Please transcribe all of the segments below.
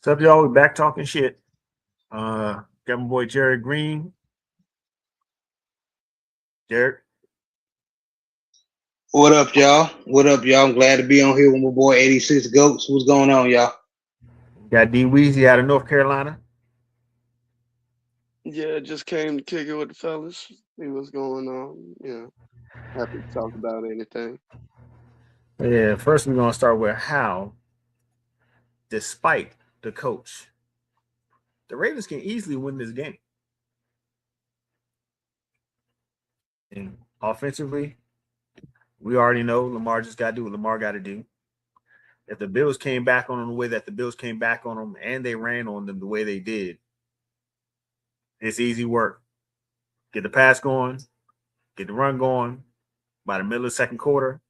What's up, y'all? We back talking shit. Got my boy Jared Green. Jared, What up, y'all? What up, y'all? I'm glad to be on here with my boy 86 Goats. What's going on, y'all? got D Weezy out of North Carolina. Yeah, just came to kick it with the fellas, see what's going on. Happy to talk about anything. Yeah, first we're gonna start with how, despite the coach, the Ravens can easily win this game. And offensively, we already know Lamar just got to do what Lamar got to do. If the Bills came back on them the way that the Bills came back on them, and they ran on them the way they did, it's easy work. Get the pass going, get the run going. By the middle of the second quarter,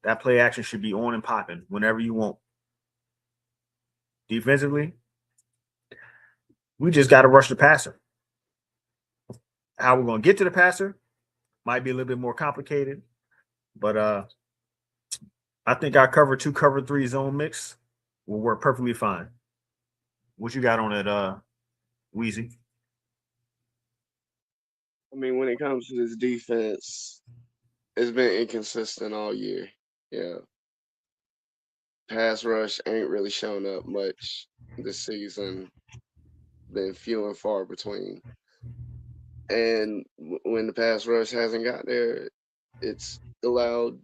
that play action should be on and popping whenever you want. Defensively, we just got to rush the passer. How we're going to get to the passer might be a little bit more complicated, but I think our cover two, cover three zone mix will work perfectly fine. What you got on it, Wheezy? I mean, when it comes to this defense, it's been inconsistent all year. Yeah, pass rush ain't really shown up much this season. Been few and far between. And when the pass rush hasn't got there, it's allowed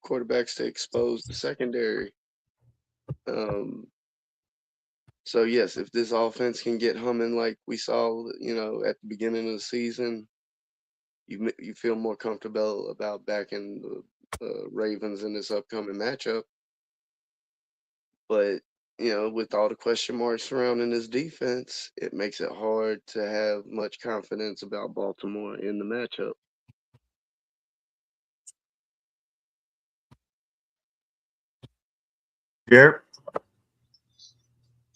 quarterbacks to expose the secondary. Um, so yes, if this offense can get humming like we saw, at the beginning of the season, you feel more comfortable about backing the Ravens in this upcoming matchup. But with all the question marks surrounding this defense, it makes it hard to have much confidence about Baltimore in the matchup. Jared?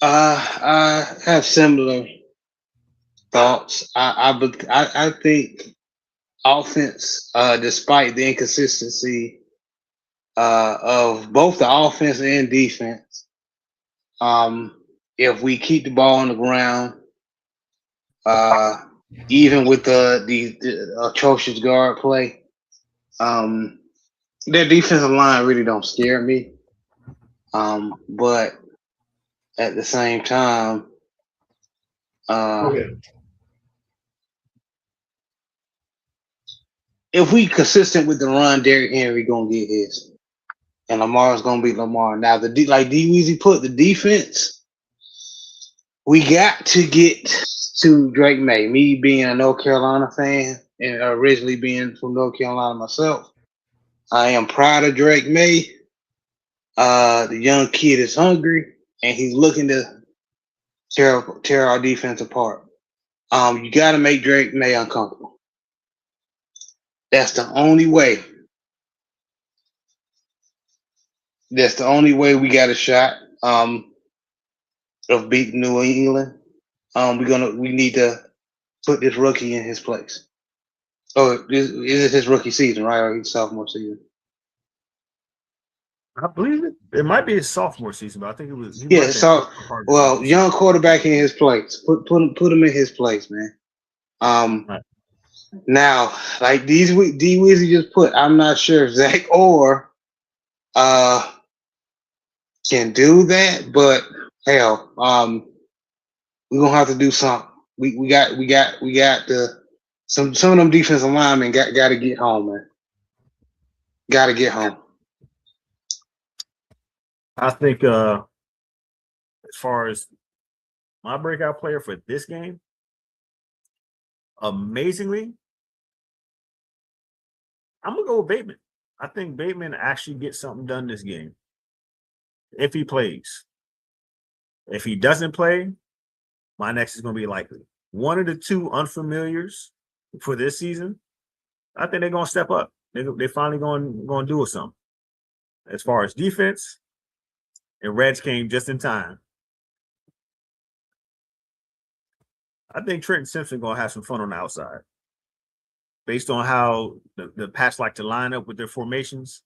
I have similar thoughts. I think offense, despite the inconsistency of both the offense and defense, if we keep the ball on the ground, uh, even with the atrocious guard play, um, their defensive line really don't scare me. But at the same time, uh, if we consistent with the run, Derrick Henry gonna get his, and Lamar's gonna be Lamar. Now like D Weezy put the defense, we got to get to Drake May. Me being a North Carolina fan and originally being from North Carolina myself, I am proud of Drake May. The young kid is hungry and he's looking to tear our defense apart. You got to make Drake May uncomfortable. That's the only way. That's the only way we got a shot of beating New England. We need to put this rookie in his place. Oh, is his rookie season, right? Or his sophomore season? I believe it. It might be his sophomore season, but I think it was. He Yeah. might have So, part of the well, sophomore young season. quarterback in his place. Put him in his place, man. Right. Now, like D Weezy just put, I'm not sure if Zach Orr can do that, but hell, we're gonna have to do something. We got the some of them defensive linemen got to get home, man. Got to get home. I think as far as my breakout player for this game, amazingly, I'm gonna go with Bateman. I think Bateman actually gets something done this game if he plays. If he doesn't play, my next is gonna be likely. One of the two unfamiliars for this season, I think they're gonna step up. They're finally going to do something. As far as defense, and Reds came just in time. I think Trenton Simpson gonna have some fun on the outside. Based on how the Pats like to line up with their formations,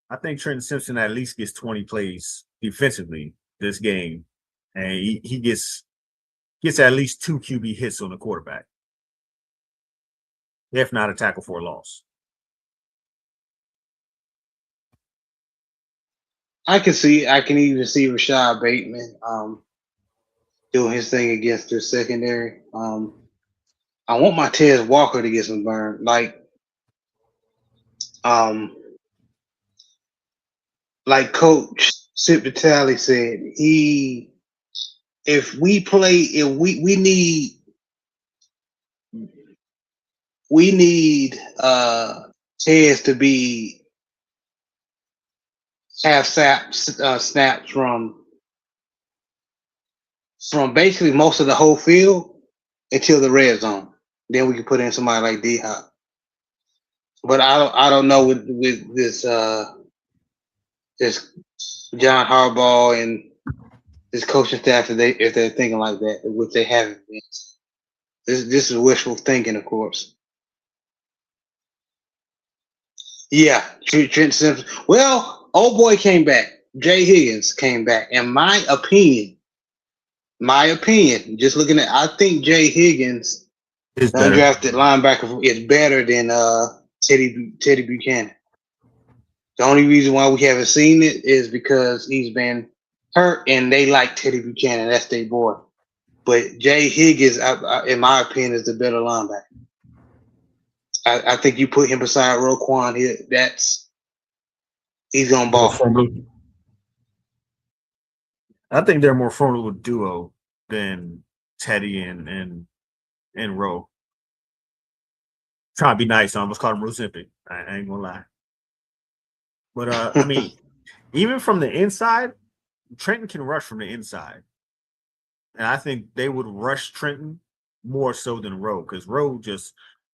I think Trenton Simpson at least gets 20 plays defensively this game. and he gets at least 2 QB hits on the quarterback, if not a tackle for a loss. I can even see Rashad Bateman doing his thing against their secondary. I want my Tez Walker to get some burn. Like Coach Sip Vitale said, we need Tez to be have snaps from basically most of the whole field until the red zone. Then we can put in somebody like D Hop. But I don't know with this John Harbaugh and this coaching staff if they're thinking like that, which they haven't been. This is wishful thinking, of course. Yeah, Trent Simpson. Well, old boy came back. Jay Higgins came back. In my opinion, just looking at, I think Jay Higgins, undrafted linebacker, is better than Teddy Buchanan. The only reason why we haven't seen it is because he's been hurt, and they like Teddy Buchanan. That's their boy. But Jay Higgins, in my opinion, is the better linebacker. I think you put him beside Roquan here, he's gonna ball. I think they're a more formidable duo than Teddy and Rowe. Trying to be nice, I almost called him Rosimpic. I ain't gonna lie. But I mean, even from the inside, Trenton can rush from the inside. And I think they would rush Trenton more so than Rowe, because Rowe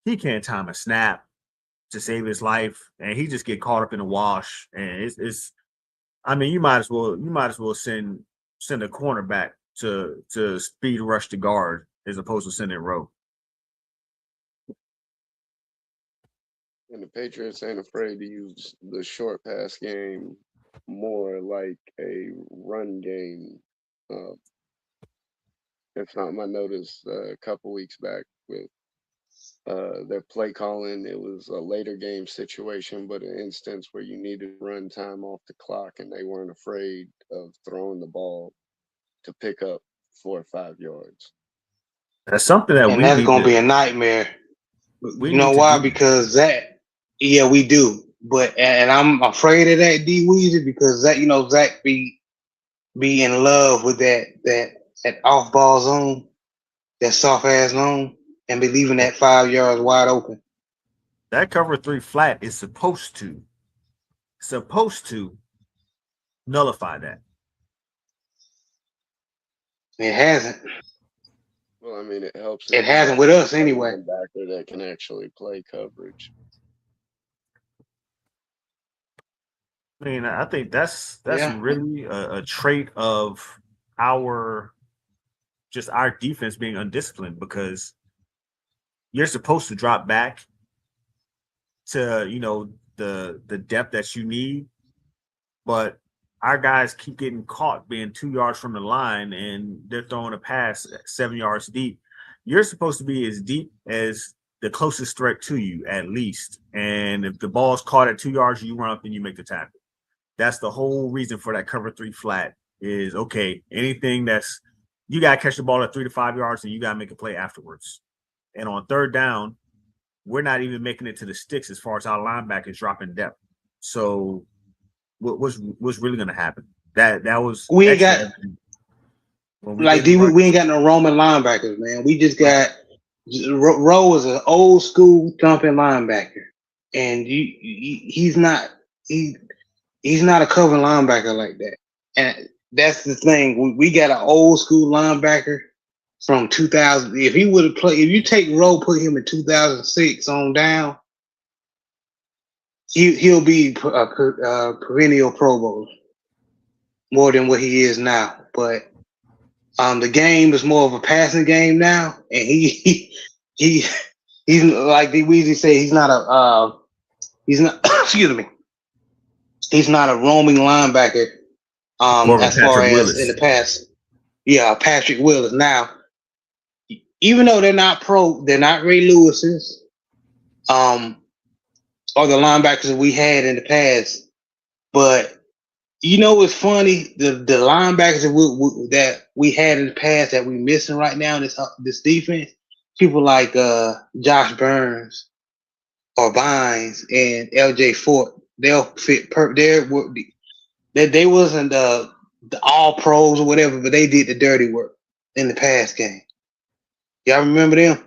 he can't time a snap to save his life, and he just get caught up in the wash. And it's I mean, you might as well send a cornerback to speed rush the guard as opposed to sending Rowe. And the Patriots ain't afraid to use the short pass game more like a run game. If something I noticed a couple weeks back with their play calling, it was a later game situation, but an instance where you needed run time off the clock, and they weren't afraid of throwing the ball to pick up 4 or 5 yards. That's something that that's going to be a nightmare. You know why? Because we do. But and I'm afraid of that, D Weezy, because Zach be in love with that off ball zone, that soft ass zone, and be leaving that 5 yards wide open. That cover 3 flat is supposed to nullify that. It hasn't. Well, I mean, it helps. It hasn't with us anyway. Backer that can actually play coverage. I mean, I think that's really a trait of our defense being undisciplined, because you're supposed to drop back to the depth that you need, but our guys keep getting caught being 2 yards from the line, and they're throwing a pass 7 yards deep. You're supposed to be as deep as the closest threat to you, at least. And if the ball's caught at 2 yards, you run up and you make the tackle. That's the whole reason for that cover 3 flat is, okay, anything you got to catch the ball at 3 to 5 yards, and you got to make a play afterwards. And on third down, we're not even making it to the sticks as far as our linebackers dropping depth. So what's really going to happen? That was we ain't got we ain't got no Roman linebackers, man. We just got Rowe is an old school thumping linebacker, and he's not a cover linebacker like that. And that's the thing. We got an old school linebacker from 2000. If he would have played, if you take Rowe, put him in 2006 on down, he'll be a perennial Pro Bowler more than what he is now. But the game is more of a passing game now, and he's like D Weezy said, he's not excuse me, he's not a roaming linebacker as far as in the past. Yeah, Patrick Willis. Now, even though they're not Ray Lewis's, um, or the linebackers that we had in the past. But you know what's funny? The linebackers that we had in the past that we missing right now in this defense, people like Josh Burns or Vines and LJ Fort, they'll fit they wasn't the all pros or whatever, but they did the dirty work in the past game. Y'all remember them?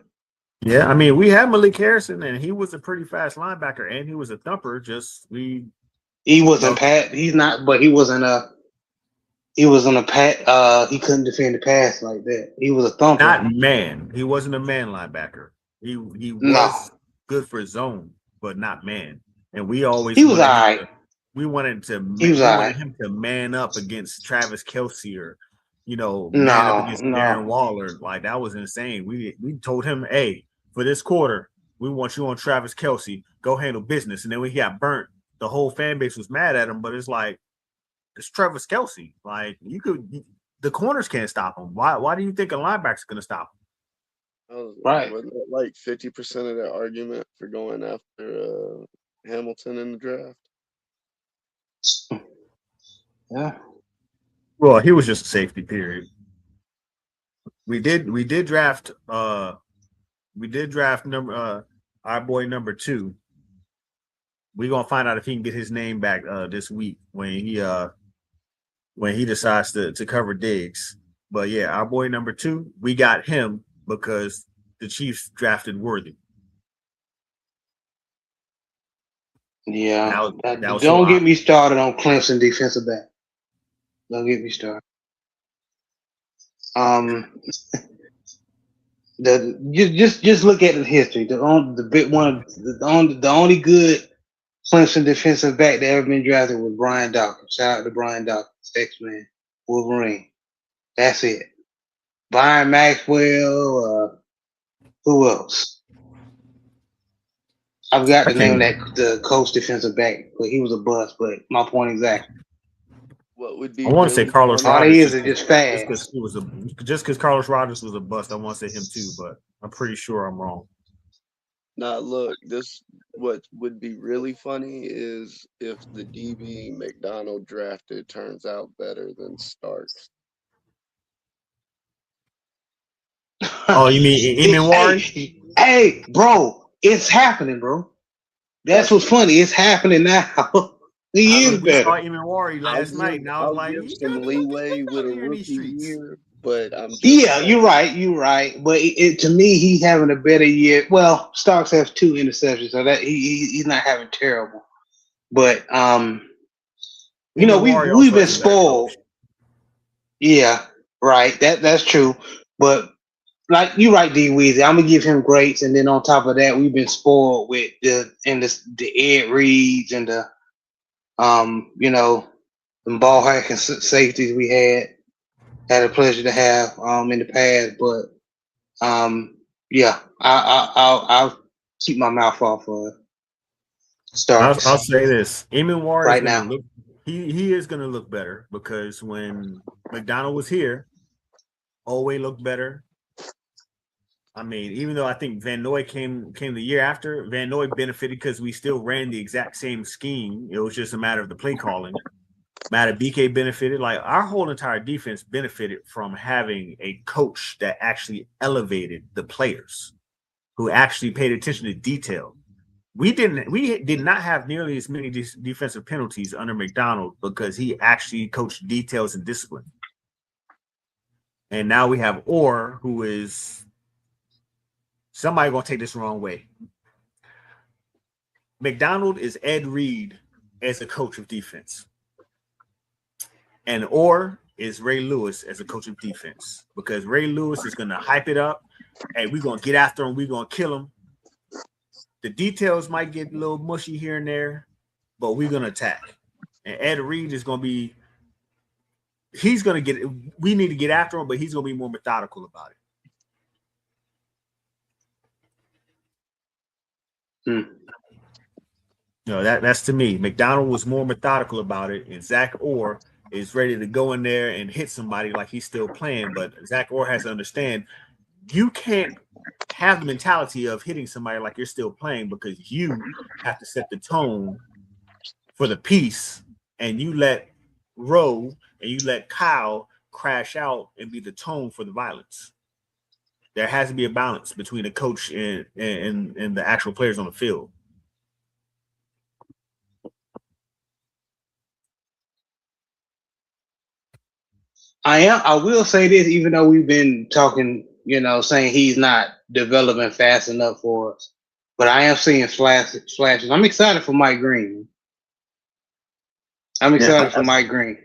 Yeah, I mean, we had Malik Harrison, and he was a pretty fast linebacker, and he was a thumper. Just we, He you wasn't know, pat. He's not, but he wasn't a. He was on a pat. He couldn't defend the pass like that. He was a thumper. not man. He wasn't a man linebacker. He No, was good for zone, but not man. And we always he was wanted him alright. to. We wanted to. He was We alright. wanted him to man up against Travis Kelce or, man up No, against no, Darren Waller. Like that was insane. We told him, hey, for this quarter, we want you on Travis Kelce. Go handle business. And then we got burnt. The whole fan base was mad at him, but it's like it's Travis Kelce. Like the corners can't stop him. Why do you think a linebacker's going to stop him? right. Wasn't that like 50% of the argument for going after Hamilton in the draft? Yeah, Well, he was just a safety period. We did draft number our boy number 2. We're gonna find out if he can get his name back this week when he decides to cover Diggs. But yeah, our boy number 2, we got him because the Chiefs drafted Worthy. yeah. That was who Don't get me started on Clemson defensive back. Don't get me started. Just look at the history. The only good Clemson defensive back that ever been drafted was Brian Dawkins. Shout out to Brian Dawkins, X-Man, Wolverine. That's it. Byron Maxwell. Who else? I forgot I the name of can't. the coach defensive back, but he was a bust. But my point exactly. What would I be want to say really Carlos All funny? he Rogers is just fast. just because Carlos Rogers was a bust. I want to say him too, but I'm pretty sure I'm wrong. Now, look, this what would be really funny is if the DB McDonald drafted turns out better than Starks. Oh, you mean Iminwari? hey, bro, it's happening, bro. That's what's funny. It's happening now. He is Look, we saw better. Iminwari last night, and I was I'll like, give he some leeway he's with out a here in these rookie streets. year, but I'm just Yeah, you're right. You're right. But to me, he's having a better year. Well, Starks has 2 interceptions, so that he's not having terrible. But Iminwari we've also been has a better spoiled. coach. Yeah, right. That's true. But like you're right, D Weezy. I'm gonna give him greats, and then on top of that, we've been spoiled with the Ed Reeds and the the ball hacking safeties we had a pleasure to have in the past. But yeah, I'll keep my mouth off I'll Starks say this: Iminwari is right going to now. look. He is going to look better because when McDonald was here, Owe looked better. I mean, even though I think Van Noy came the year after, Van Noy benefited because we still ran the exact same scheme. It was just a matter of the play calling. Matter BK benefited. Like our whole entire defense benefited from having a coach that actually elevated the players, who actually paid attention to detail. We did not have nearly as many defensive penalties under McDonald because he actually coached details and discipline. And now we have Orr, who is somebody gonna take this the wrong way. McDonald is Ed Reed as a coach of defense, and Orr is Ray Lewis as a coach of defense because Ray Lewis is gonna hype it up. Hey, we're gonna get after him. We're gonna kill him. The details might get a little mushy here and there, but we're gonna attack. And Ed Reed is gonna be. He's gonna get. We need to get after him, but he's gonna be more methodical about it. That's to me. McDonald was more methodical about it, and Zach Orr is ready to go in there and hit somebody like he's still playing. But Zach Orr has to understand you can't have the mentality of hitting somebody like you're still playing because you have to set the tone for the piece, and you let Rowe and you let Kyle crash out and be the tone for the violence. There has to be a balance between the coach and the actual players on the field. I will say this, even though we've been talking, saying he's not developing fast enough for us, but I am seeing flashes. I'm excited for Mike Green. I'm Yeah, excited for Mike Green.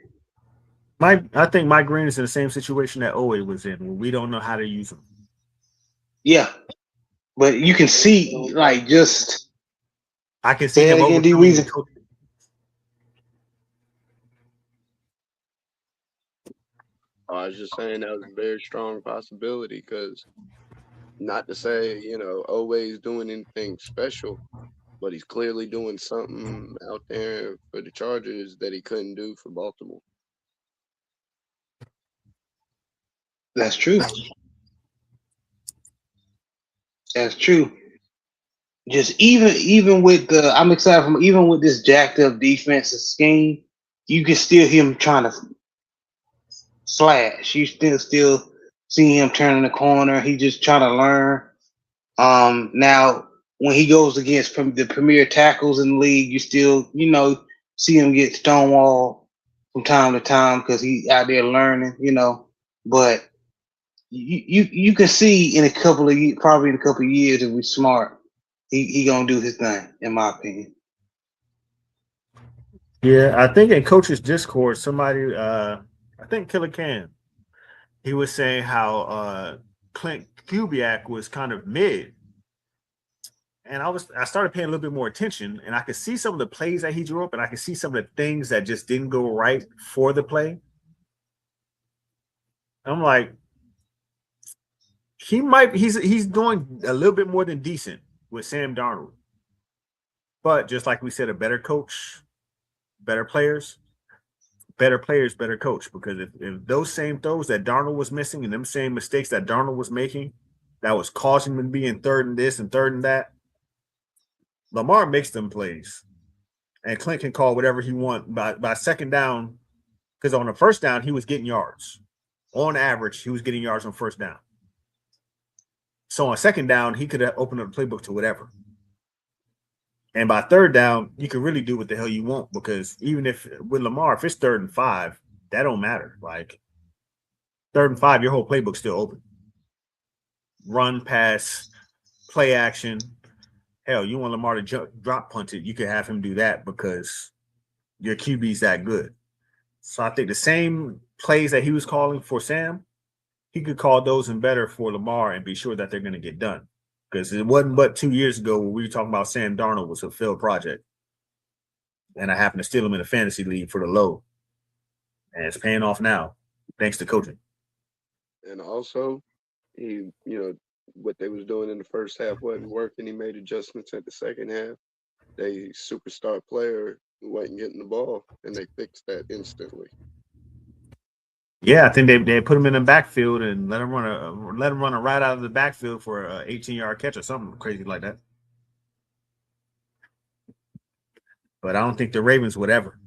I think Mike Green is in the same situation that Owe was in, where we don't know how to use him. Yeah, but you can see, like, just I can see him again, D. overcoming the Weezy. coach. I was just saying that was a very strong possibility because not to say, always doing anything special, but he's clearly doing something out there for the Chargers that he couldn't do for Baltimore. That's true. That's true. Just even with I'm excited from even with this jacked up defensive scheme, you can still hear him trying to slash. You still see him turning the corner. He just trying to learn. Now when he goes against the premier tackles in the league, you still see him get stonewalled from time to time because he out there learning. But you can see in a couple of probably in a couple of years if we're smart, he gonna do his thing, in my opinion. Yeah, I think in coaches' discord, somebody, I think Killer Cam, he was saying how Clint Kubiak was kind of mid, and I started paying a little bit more attention, and I could see some of the plays that he drew up, and I could see some of the things that just didn't go right for the play. I'm like, he's doing a little bit more than decent with Sam Darnold, but just like we said, a better coach, better players, better coach. Because if those same throws that Darnold was missing and them same mistakes that Darnold was making, that was causing him to be in third and this and third and that, Lamar makes them plays, and Clint can call whatever he wants by second down. Because on the first down, he was getting yards. On average, he was getting yards on first down. So on second down, he could have opened up the playbook to whatever. And by third down, you can really do what the hell you want, because even if with Lamar, if it's 3rd and 5, that don't matter. Like 3rd and 5, your whole playbook's still open. Run, pass, play action. Hell, you want Lamar to drop punt it, you can have him do that because your QB's that good. So I think the same plays that he was calling for Sam, he could call those and better for Lamar and be sure that they're going to get done. Because it wasn't but 2 years ago when we were talking about Sam Darnold was a failed project. And I happened to steal him in a fantasy league for the low. And it's paying off now, thanks to coaching. And also, he, what they was doing in the first half wasn't working. He made adjustments at the second half. They superstar player wasn't getting the ball, and they fixed that instantly. Yeah, I think they put him in the backfield and let him run a right out of the backfield for an 18-yard catch or something crazy like that. But I don't think the Ravens would ever.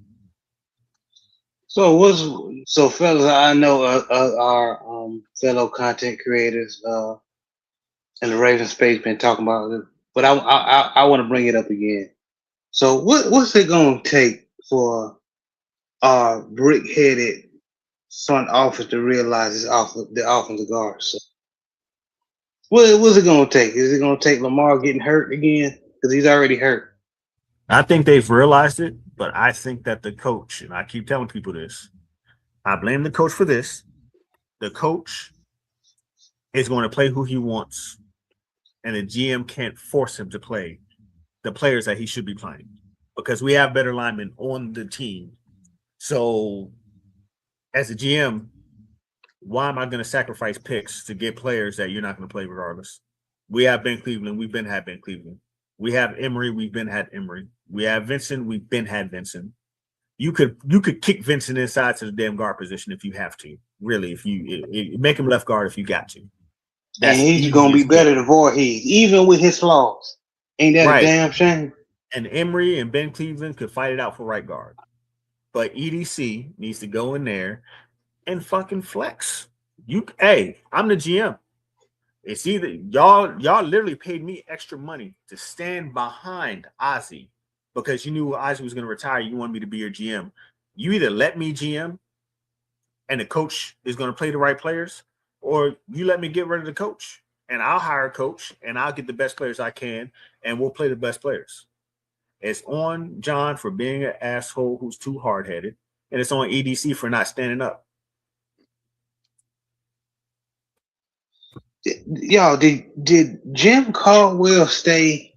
So fellas, I know our fellow content creators in the Raven space been talking about it, but I want to bring it up again. So what's it gonna take for our brick-headed front office to realize the offensive guard? So what's it gonna take? Is it gonna take Lamar getting hurt again? Because he's already hurt. I think they've realized it, but I think that the coach, and I keep telling people this, I blame the coach for this. The coach is going to play who he wants, and the GM can't force him to play the players that he should be playing because we have better linemen on the team. So, as a GM, why am I going to sacrifice picks to get players that you're not going to play regardless? We have Ben Cleveland. We've been had Ben Cleveland. We have Emery. We've been had Emery. We have Vincent. We've been had Vincent. you could kick Vincent inside to the damn guard position if you have to. Really, if you make him left guard if you got to. And That's he's gonna easy be as kick. better than Voorhees, even with his flaws. Ain't that a Right. damn shame? And Emery and Ben Cleveland could fight it out for right guard. But EDC needs to go in there and fucking flex. Hey, I'm the GM. It's either y'all literally paid me extra money to stand behind Ozzy because you knew Ozzy was going to retire. You wanted me to be your GM. You either let me GM and the coach is going to play the right players, or you let me get rid of the coach and I'll hire a coach and I'll get the best players I can and we'll play the best players. It's on John for being an asshole who's too hard headed, and it's on EDC for not standing up. Y'all, did Jim Caldwell stay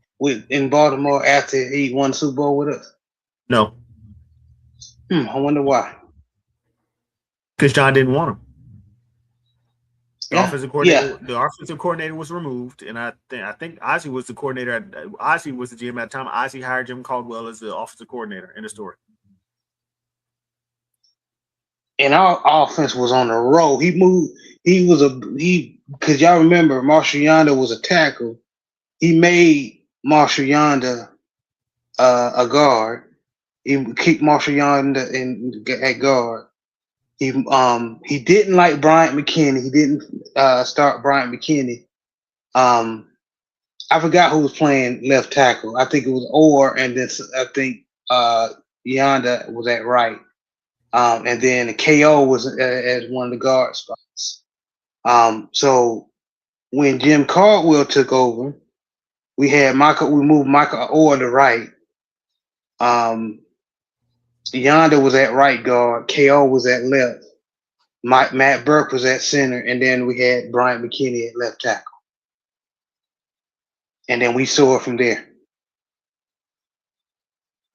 in Baltimore after he won the Super Bowl with us? No, I wonder why. because John didn't want him. The offensive coordinator, Yeah. the offensive coordinator was removed, and I think Ozzy was the coordinator. Ozzy was the GM at the time. Ozzy hired Jim Caldwell as the offensive coordinator. In the story. And our offense was on the roll. Because y'all remember Marshall Yonder was a tackle. He made Marshall Yonder a guard. He kicked Marshall Yonder at guard. He didn't like Bryant McKinney. He didn't start Bryant McKinney. I forgot who was playing left tackle. I think it was Orr, and then I think Yonder was at right. And then KO was as one of the guard spots. So when Jim Caldwell took over, we moved Michael Orr to right. Yonder was at right guard. KO was at left. Matt Burke was at center, and then we had Bryant McKinney at left tackle. And then we saw it from there.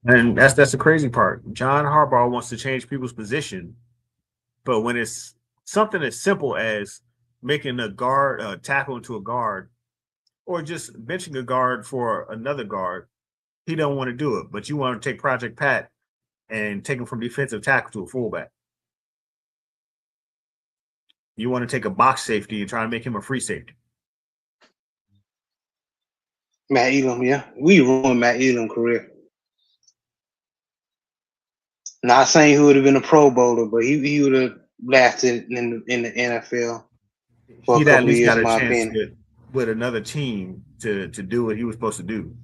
And that's the crazy part. John Harbaugh wants to change people's position, but when it's something as simple as making a guard tackle into a guard, or just benching a guard for another guard, he don't want to do it. But you want to take Project Pat and take him from defensive tackle to a fullback. You want to take a box safety and try to make him a free safety. Matt Elam, yeah. We ruined Matt Elam's career. Not saying he would have been a Pro Bowler, but he would have lasted in the NFL for He'd a at couple of least years, got in a my chance opinion. with another team to do what he was supposed to do.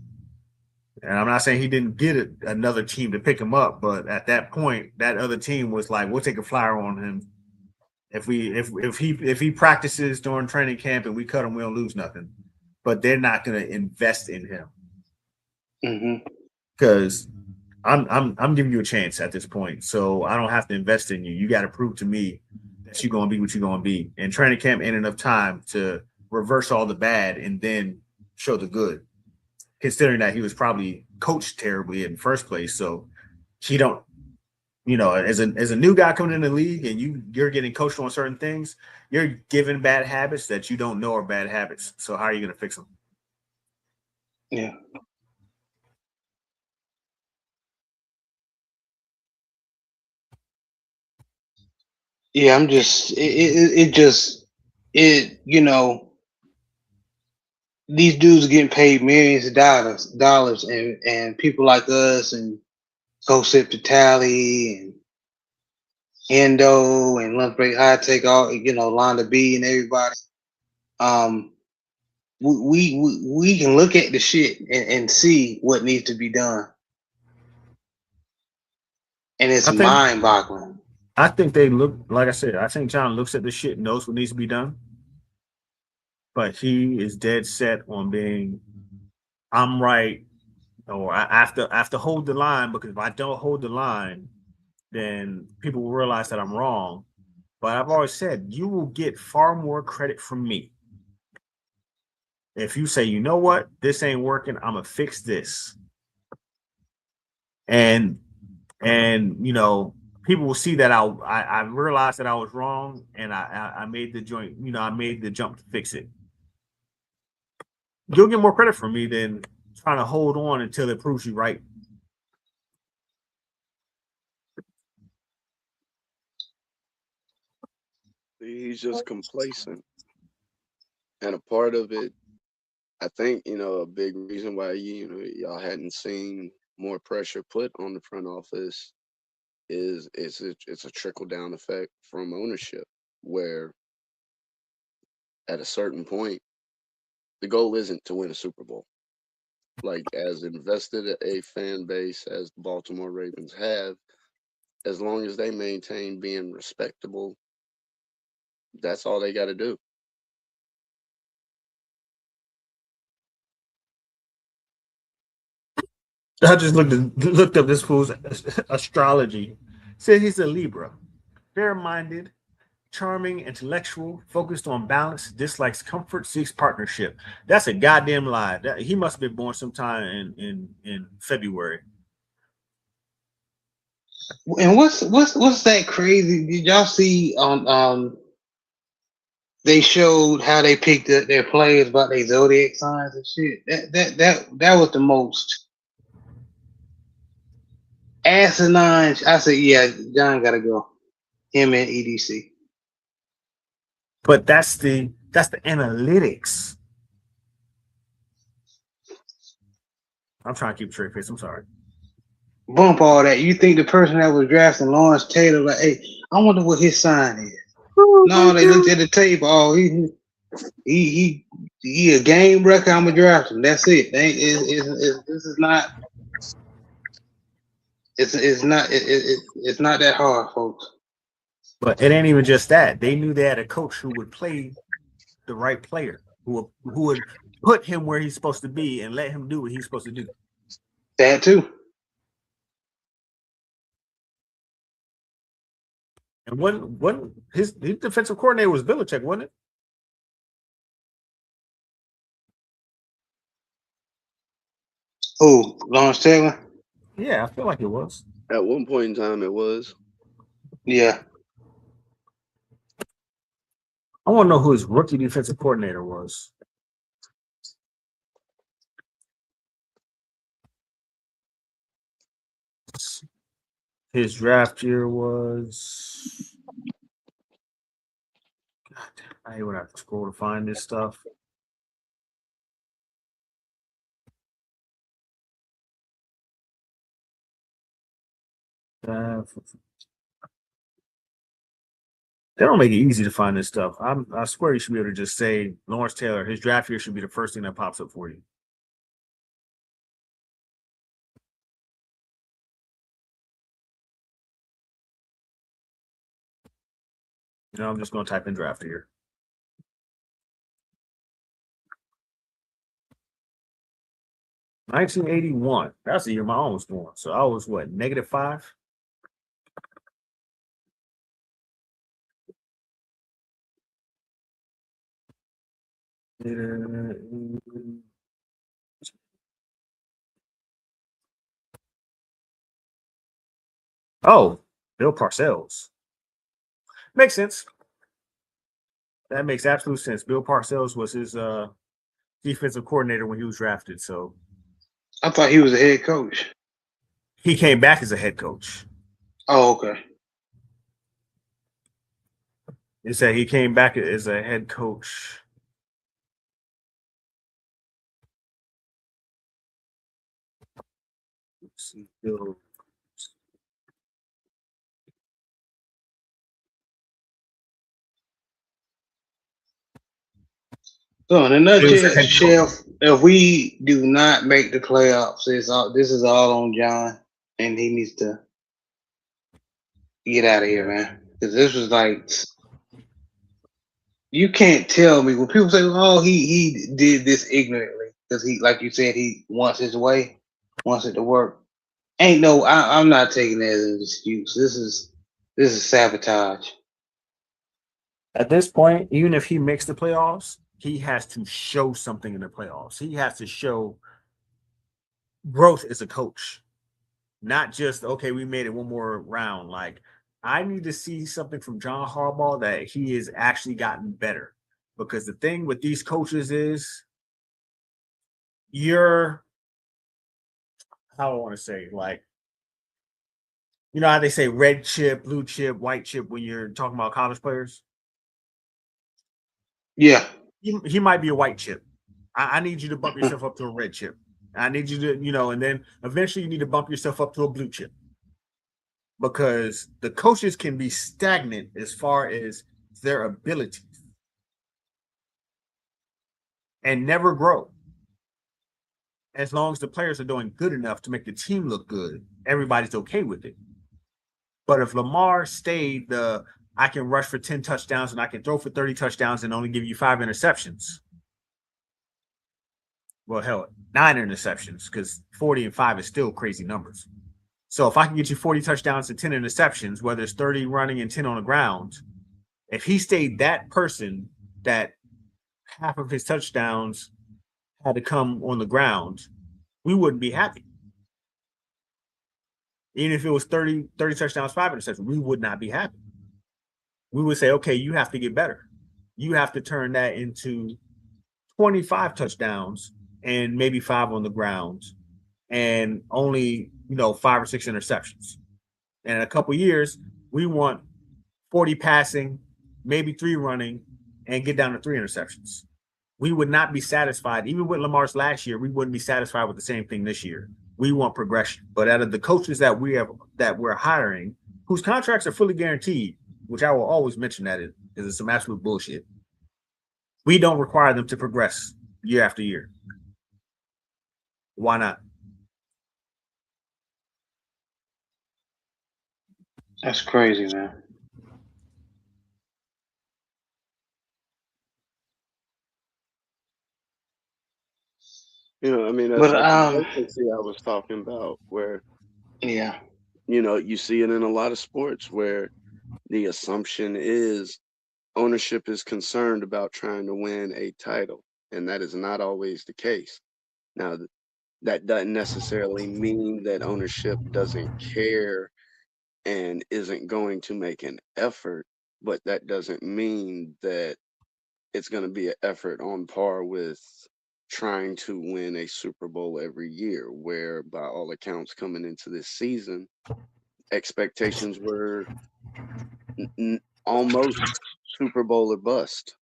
And I'm not saying he didn't get another team to pick him up, but at that point, that other team was like, "We'll take a flyer on him. If he practices during training camp and we cut him, we don't lose nothing." But they're not going to invest in him because I'm giving you a chance at this point, so I don't have to invest in you. You got to prove to me that you're going to be what you're going to be. And training camp ain't enough time to reverse all the bad and then show the good. Considering that he was probably coached terribly in the first place, so he don't, as a new guy coming in the league and you're getting coached on certain things, you're given bad habits that you don't know are bad habits. So how are you going to fix them? Yeah. Yeah, I'm just these dudes are getting paid millions of dollars, and people like us and Joseph Tally and Endo and Lunch Break High Take, all Londa B and everybody. We can look at the shit and see what needs to be done, and it's mind boggling. I think they look, like I said, I think John looks at the shit and knows what needs to be done, but he is dead set on being, I'm right, or I have to hold the line, because if I don't hold the line, then people will realize that I'm wrong. But I've always said you will get far more credit from me if you say, you know what, this ain't working, I'm gonna fix this. And people will see that I realized that I was wrong, and I made the joint, I made the jump to fix it. You'll get more credit from me than trying to hold on until it proves you right. He's just complacent. And a part of it, I think, a big reason why y'all hadn't seen more pressure put on the front office is it's a trickle down effect from ownership, where at a certain point the goal isn't to win a Super Bowl. Like, as invested a fan base as the Baltimore Ravens have, as long as they maintain being respectable, that's all they got to do. I just looked up this fool's astrology. Said he's a Libra, fair-minded, charming, intellectual, focused on balance, dislikes comfort, seeks partnership. That's a goddamn lie. He must have been born sometime in February. And what's that crazy? Did y'all see on they showed how they picked up their players about their zodiac signs and shit. That was the most asinine. I said, yeah, John gotta go. Him and EDC. But that's the analytics. I'm trying to keep a straight face. I'm sorry. Bump all that. You think the person that was drafting Lawrence Taylor, like, hey, I wonder what his sign is. No, they looked at the tape. Oh, he a game record. I'm gonna draft him. That's it. This is not. It's not that hard, folks. But it ain't even just that. They knew they had a coach who would play the right player, who would put him where he's supposed to be and let him do what he's supposed to do. That too. And when his defensive coordinator was Belichick, wasn't it? Who? Lawrence Taylor? Yeah, I feel like it was. At one point in time, it was. Yeah. I want to know who his rookie defensive coordinator was. His draft year was. God damn, I would have to scroll to find this stuff. They don't make it easy to find this stuff. I swear you should be able to just say Lawrence Taylor. His draft year should be the first thing that pops up for you. I'm just going to type in draft year. $1981. That's the year my own was born. So I was what, -5? Oh, Bill Parcells. Makes sense. That makes absolute sense. Bill Parcells was his defensive coordinator when he was drafted. So I thought he was a head coach. he came back as a head coach. Oh, okay. It said he came back as a head coach. Let's see, Bill. So in a nutshell, if we do not make the playoffs, this is all on John, and he needs to get out of here, man. Because this was like, you can't tell me when people say, "Oh, he did this ignorantly," because he, like you said, he wants his way, wants it to work. Ain't no, I'm not taking that as an excuse. This is sabotage. At this point, even if he makes the playoffs, he has to show something in the playoffs. He has to show growth as a coach, not just, okay, we made it one more round. Like, I need to see something from John Harbaugh that he has actually gotten better. Because the thing with these coaches is how I want to say, like, you know how they say red chip, blue chip, white chip when you're talking about college players? Yeah. He might be a white chip. I need you to bump yourself up to a red chip. I need you to, and then eventually you need to bump yourself up to a blue chip, because the coaches can be stagnant as far as their abilities and never grow. As long as the players are doing good enough to make the team look good, everybody's okay with it. But if Lamar stayed I can rush for 10 touchdowns and I can throw for 30 touchdowns and only give you 5 interceptions. Well, hell, 9 interceptions, because 40 and 5 is still crazy numbers. So if I can get you 40 touchdowns and 10 interceptions, whether it's 30 running and 10 on the ground, if he stayed that person that half of his touchdowns had to come on the ground, we wouldn't be happy. Even if it was 30 touchdowns, 5 interceptions, we would not be happy. We would say, okay, you have to get better. You have to turn that into 25 touchdowns and maybe 5 on the ground and only, 5 or 6 interceptions. And in a couple of years, we want 40 passing, maybe 3 running, and get down to 3 interceptions. We would not be satisfied. Even with Lamar's last year, we wouldn't be satisfied with the same thing this year. We want progression. But out of the coaches that we're hiring, whose contracts are fully guaranteed, which I will always mention that because it's some absolute bullshit, we don't require them to progress year after year. Why not? That's crazy, man. I mean, that's But that complacency I was talking about, where yeah. you see it in a lot of sports where the assumption is ownership is concerned about trying to win a title, and that is not always the case. Now, that doesn't necessarily mean that ownership doesn't care and isn't going to make an effort, but that doesn't mean that it's going to be an effort on par with trying to win a Super Bowl every year, where by all accounts coming into this season, expectations were almost Super Bowl or bust.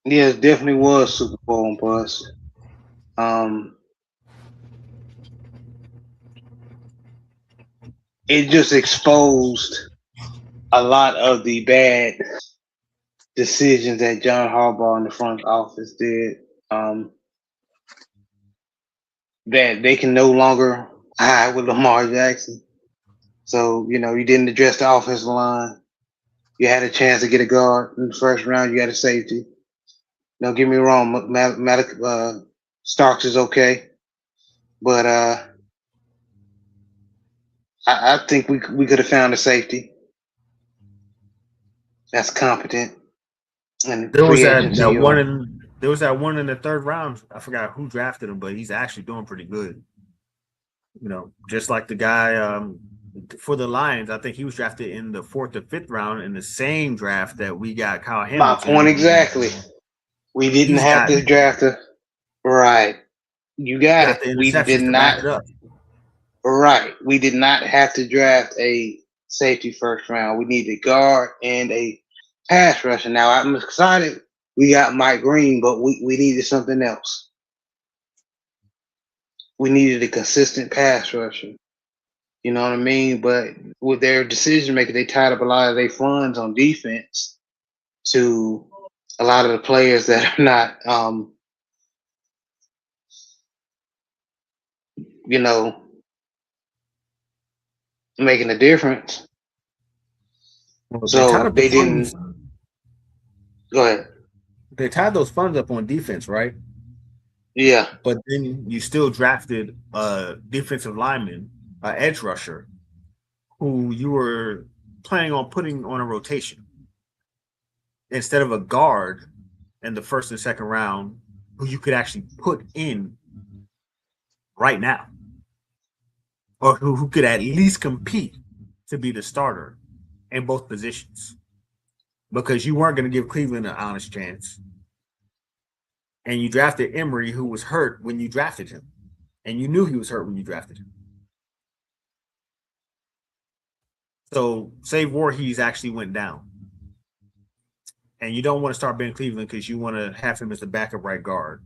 Yeah, it definitely was Super Bowl and bust. Um, it just exposed a lot of the bad decisions that John Harbaugh in the front office did. Um, that they can no longer hide with Lamar Jackson. So, you didn't address the offensive line. You had a chance to get a guard in the first round. You got a safety. Don't get me wrong, Starks is okay, but I think we could have found a safety that's competent and There was free that agency or one in the third round. I forgot who drafted him, but he's actually doing pretty good. Just like the guy for the Lions, I think he was drafted in the 4th or 5th round in the same draft that we got Kyle my point Hamilton. exactly. We didn't He's have got to draft a right. You got got it. the We did interceptions to back not it up. right. We did not have to draft a safety first round. We needed a guard and a pass rusher. Now I'm excited we got Mike Green, but we needed something else. We needed a consistent pass rusher. You know what I mean? But with their decision making, they tied up a lot of their funds on defense to a lot of the players that are not, you know, making a difference. Well, they tied So up the they funds. didn't. Go ahead. They tied those funds up on defense, right? Yeah. But then you still drafted a defensive lineman, an edge rusher, who you were planning on putting on a rotation instead of a guard in the 1st and 2nd round, who you could actually put in right now, or who could at least compete to be the starter in both positions, because you weren't going to give Cleveland an honest chance. And you drafted Emery, who was hurt when you drafted him, and you knew he was hurt when you drafted him. So say Voorhees actually went down, and you don't want to start Ben Cleveland because you want to have him as the backup right guard.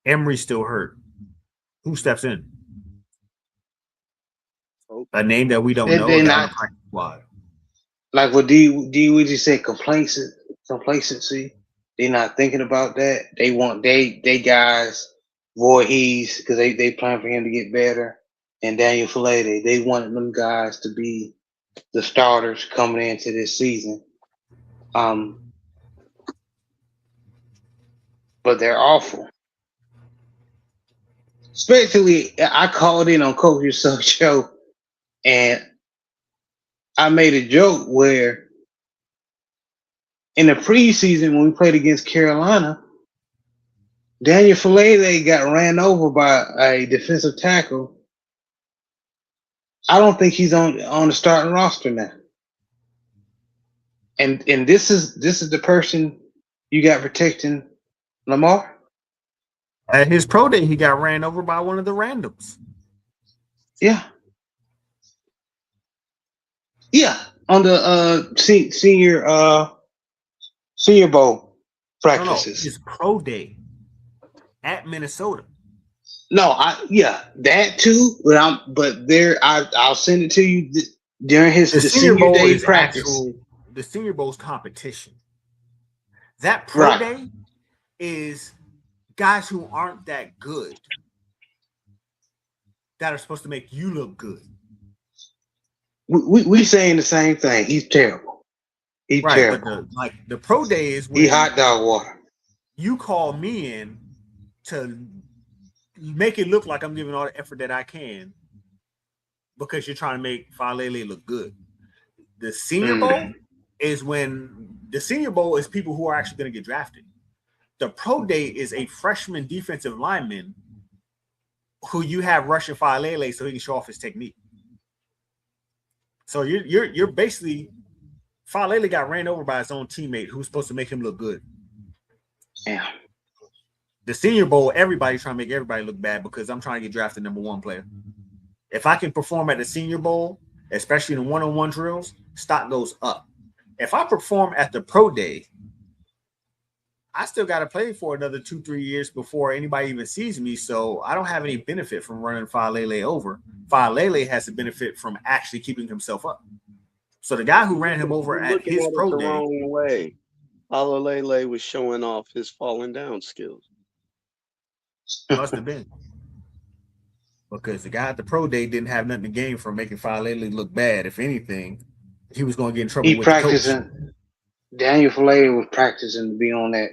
Emery's still hurt. Who steps in? A name that we don't know, a They're guy on the not practice squad. like what D Weezy said, complacency. They're not thinking about that. They want they guys, Voorhees, because they plan for him to get better, and Daniel Filete. They wanted them guys to be the starters coming into this season. But they're awful. Especially, I called in on Coach Yourself show, and I made a joke where in the preseason when we played against Carolina, Daniel Filete got ran over by a defensive tackle. I don't think he's on the starting roster now. And this is the person you got protecting Lamar? At his pro day, he got ran over by one of the randoms. Yeah. Yeah. On the senior bowl practices. No, his pro day at Minnesota. No, that too. But I'll send it to you during the senior bowl day is practice. The Senior Bowl's competition. That pro day is guys who aren't that good that are supposed to make you look good. We saying the same thing. He's terrible. He's right, terrible. But the pro day is when he hot dog water. You call me in to make it look like I'm giving all the effort that I can because you're trying to make Falele look good. The Senior Bowl is when the Senior Bowl is people who are actually going to get drafted. The pro day is a freshman defensive lineman who you have rushing Falele so he can show off his technique. So you're basically Falele got ran over by his own teammate who's supposed to make him look good. Yeah. The Senior Bowl, everybody's trying to make everybody look bad because I'm trying to get drafted number one player. If I can perform at the Senior Bowl, especially in the one-on-one drills, stock goes up. If I perform at the pro day, I still got to play for another 2-3 years before anybody even sees me. So I don't have any benefit from running Falele over. Falele has the benefit from actually keeping himself up. So the guy who ran him over at his pro day, wrong way. Falele was showing off his falling down skills. Must have been. Because the guy at the pro day didn't have nothing to gain from making Falele look bad. If anything, he was going to get in trouble with the coach. Daniel Filete was practicing to be on that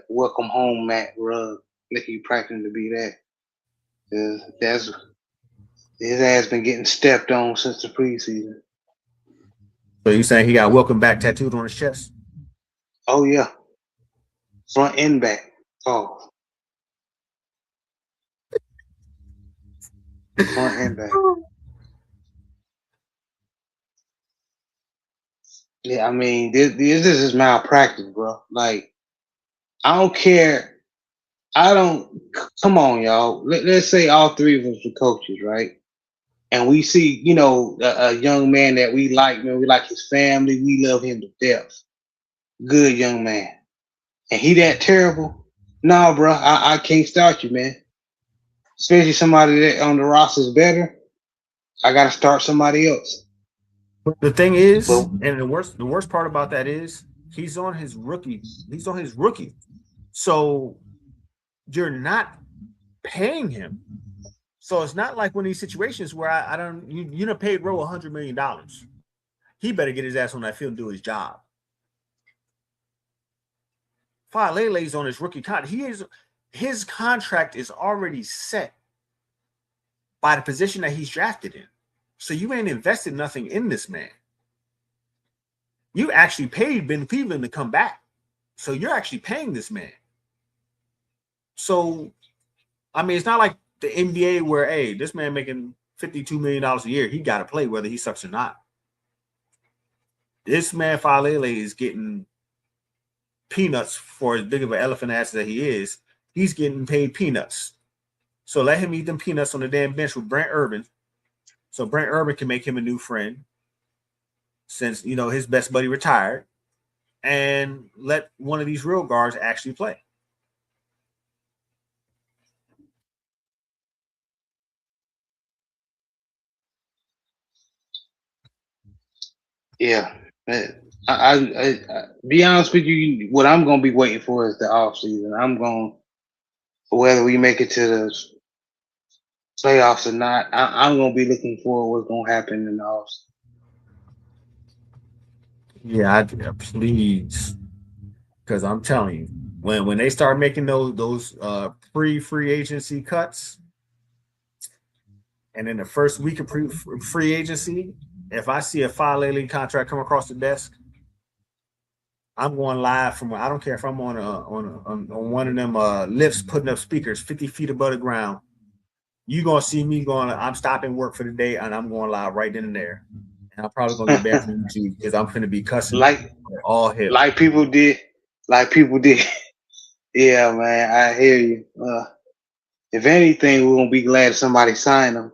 welcome home mat rug. He practicing to be that. That's his ass been getting stepped on since the preseason. So you saying he got welcome back tattooed on his chest? Oh yeah, front and back. Oh, front and back. Yeah, I mean, this is malpractice, bro. Like, I don't care. Come on, y'all. Let's say all three of us are coaches, right? And we see, a young man that we like, man, we like his family. We love him to death. Good young man. And he that terrible? No, bro, I can't start you, man. Especially somebody that on the roster is better. I got to start somebody else. The thing is, and the worst part about that is he's on his rookie. So you're not paying him. So it's not like one of these situations where you done paid Rowe $100 million. He better get his ass on that field and do his job. Falele's on his rookie contract. His contract is already set by the position that he's drafted in. So you ain't invested nothing in this man. You actually paid Ben Cleveland to come back. So you're actually paying this man. So, I mean, it's not like the NBA where, hey, this man making $52 million a year. He got to play whether he sucks or not. This man, Falele, is getting peanuts for as big of an elephant ass that he is. He's getting paid peanuts. So let him eat them peanuts on the damn bench with Brent Urban. So Brent Urban can make him a new friend. since his best buddy retired, and let one of these real guards actually play. Yeah. I be honest with you, what I'm gonna be waiting for is the off season. I'm going whether we make it to the playoffs or not. I'm gonna be looking for what's gonna happen in the off. Yeah, please, because I'm telling you, when they start making those pre-free agency cuts, and in the first week of free agency, if I see a 5 contract come across the desk, I'm going live from. I don't care if I'm on one of them lifts, putting up speakers 50 feet above the ground. You gonna see me going. I'm stopping work for the day, and I'm going live right then and there. And I'm probably gonna get banned from YouTube because I'm gonna be cussing like all hell. like people did. Like people did. Yeah, man, I hear you. If anything, we're gonna be glad somebody signed them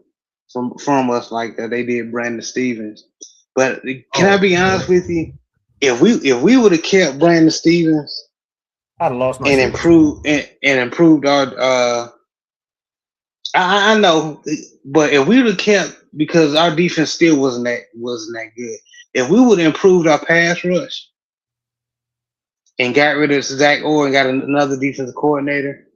from us like they did Brandon Stevens. But can I be honest with you? If we would have kept Brandon Stevens I'd have lost my and shit. improved our I know, but if we would have kept, because our defense still wasn't that good. If we would have improved our pass rush and got rid of Zach Orr and got another defensive coordinator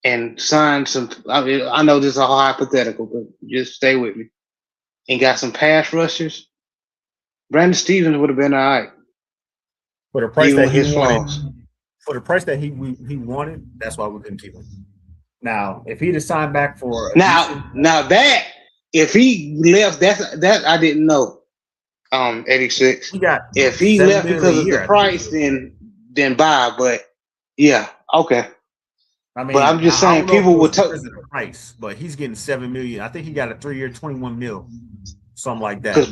and signed some, I know this is all hypothetical, but just stay with me, and got some pass rushers, Brandon Stevens would have been all right. For the price Even that with he his wanted, flaws. for the price that he wanted, that's why we couldn't keep him. Now, if he'd have signed back for now that if he left, that I didn't know. 86. he got If he $7 left million a because of the year. price, then bye. But yeah, okay. I mean, But I'm just I saying, don't know if people it was would because of the price, but he's getting $7 million. I think he got a 3-year, 21 mil, something like that. because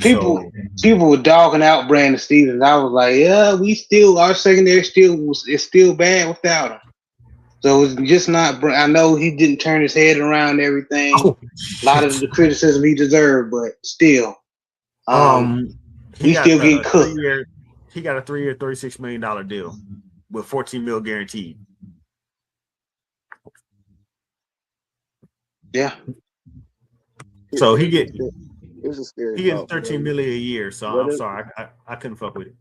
people were dogging out Brandon Stevens. I was like, yeah, our secondary is still bad without him. So it's just not. I know he didn't turn his head around and everything. A lot of the criticism he deserved, but still, we still get cooked. He got a 3-year, $36 million deal with 14 mil guaranteed. Yeah. So he gets 13 million a year. So I'm sorry, I couldn't fuck with it.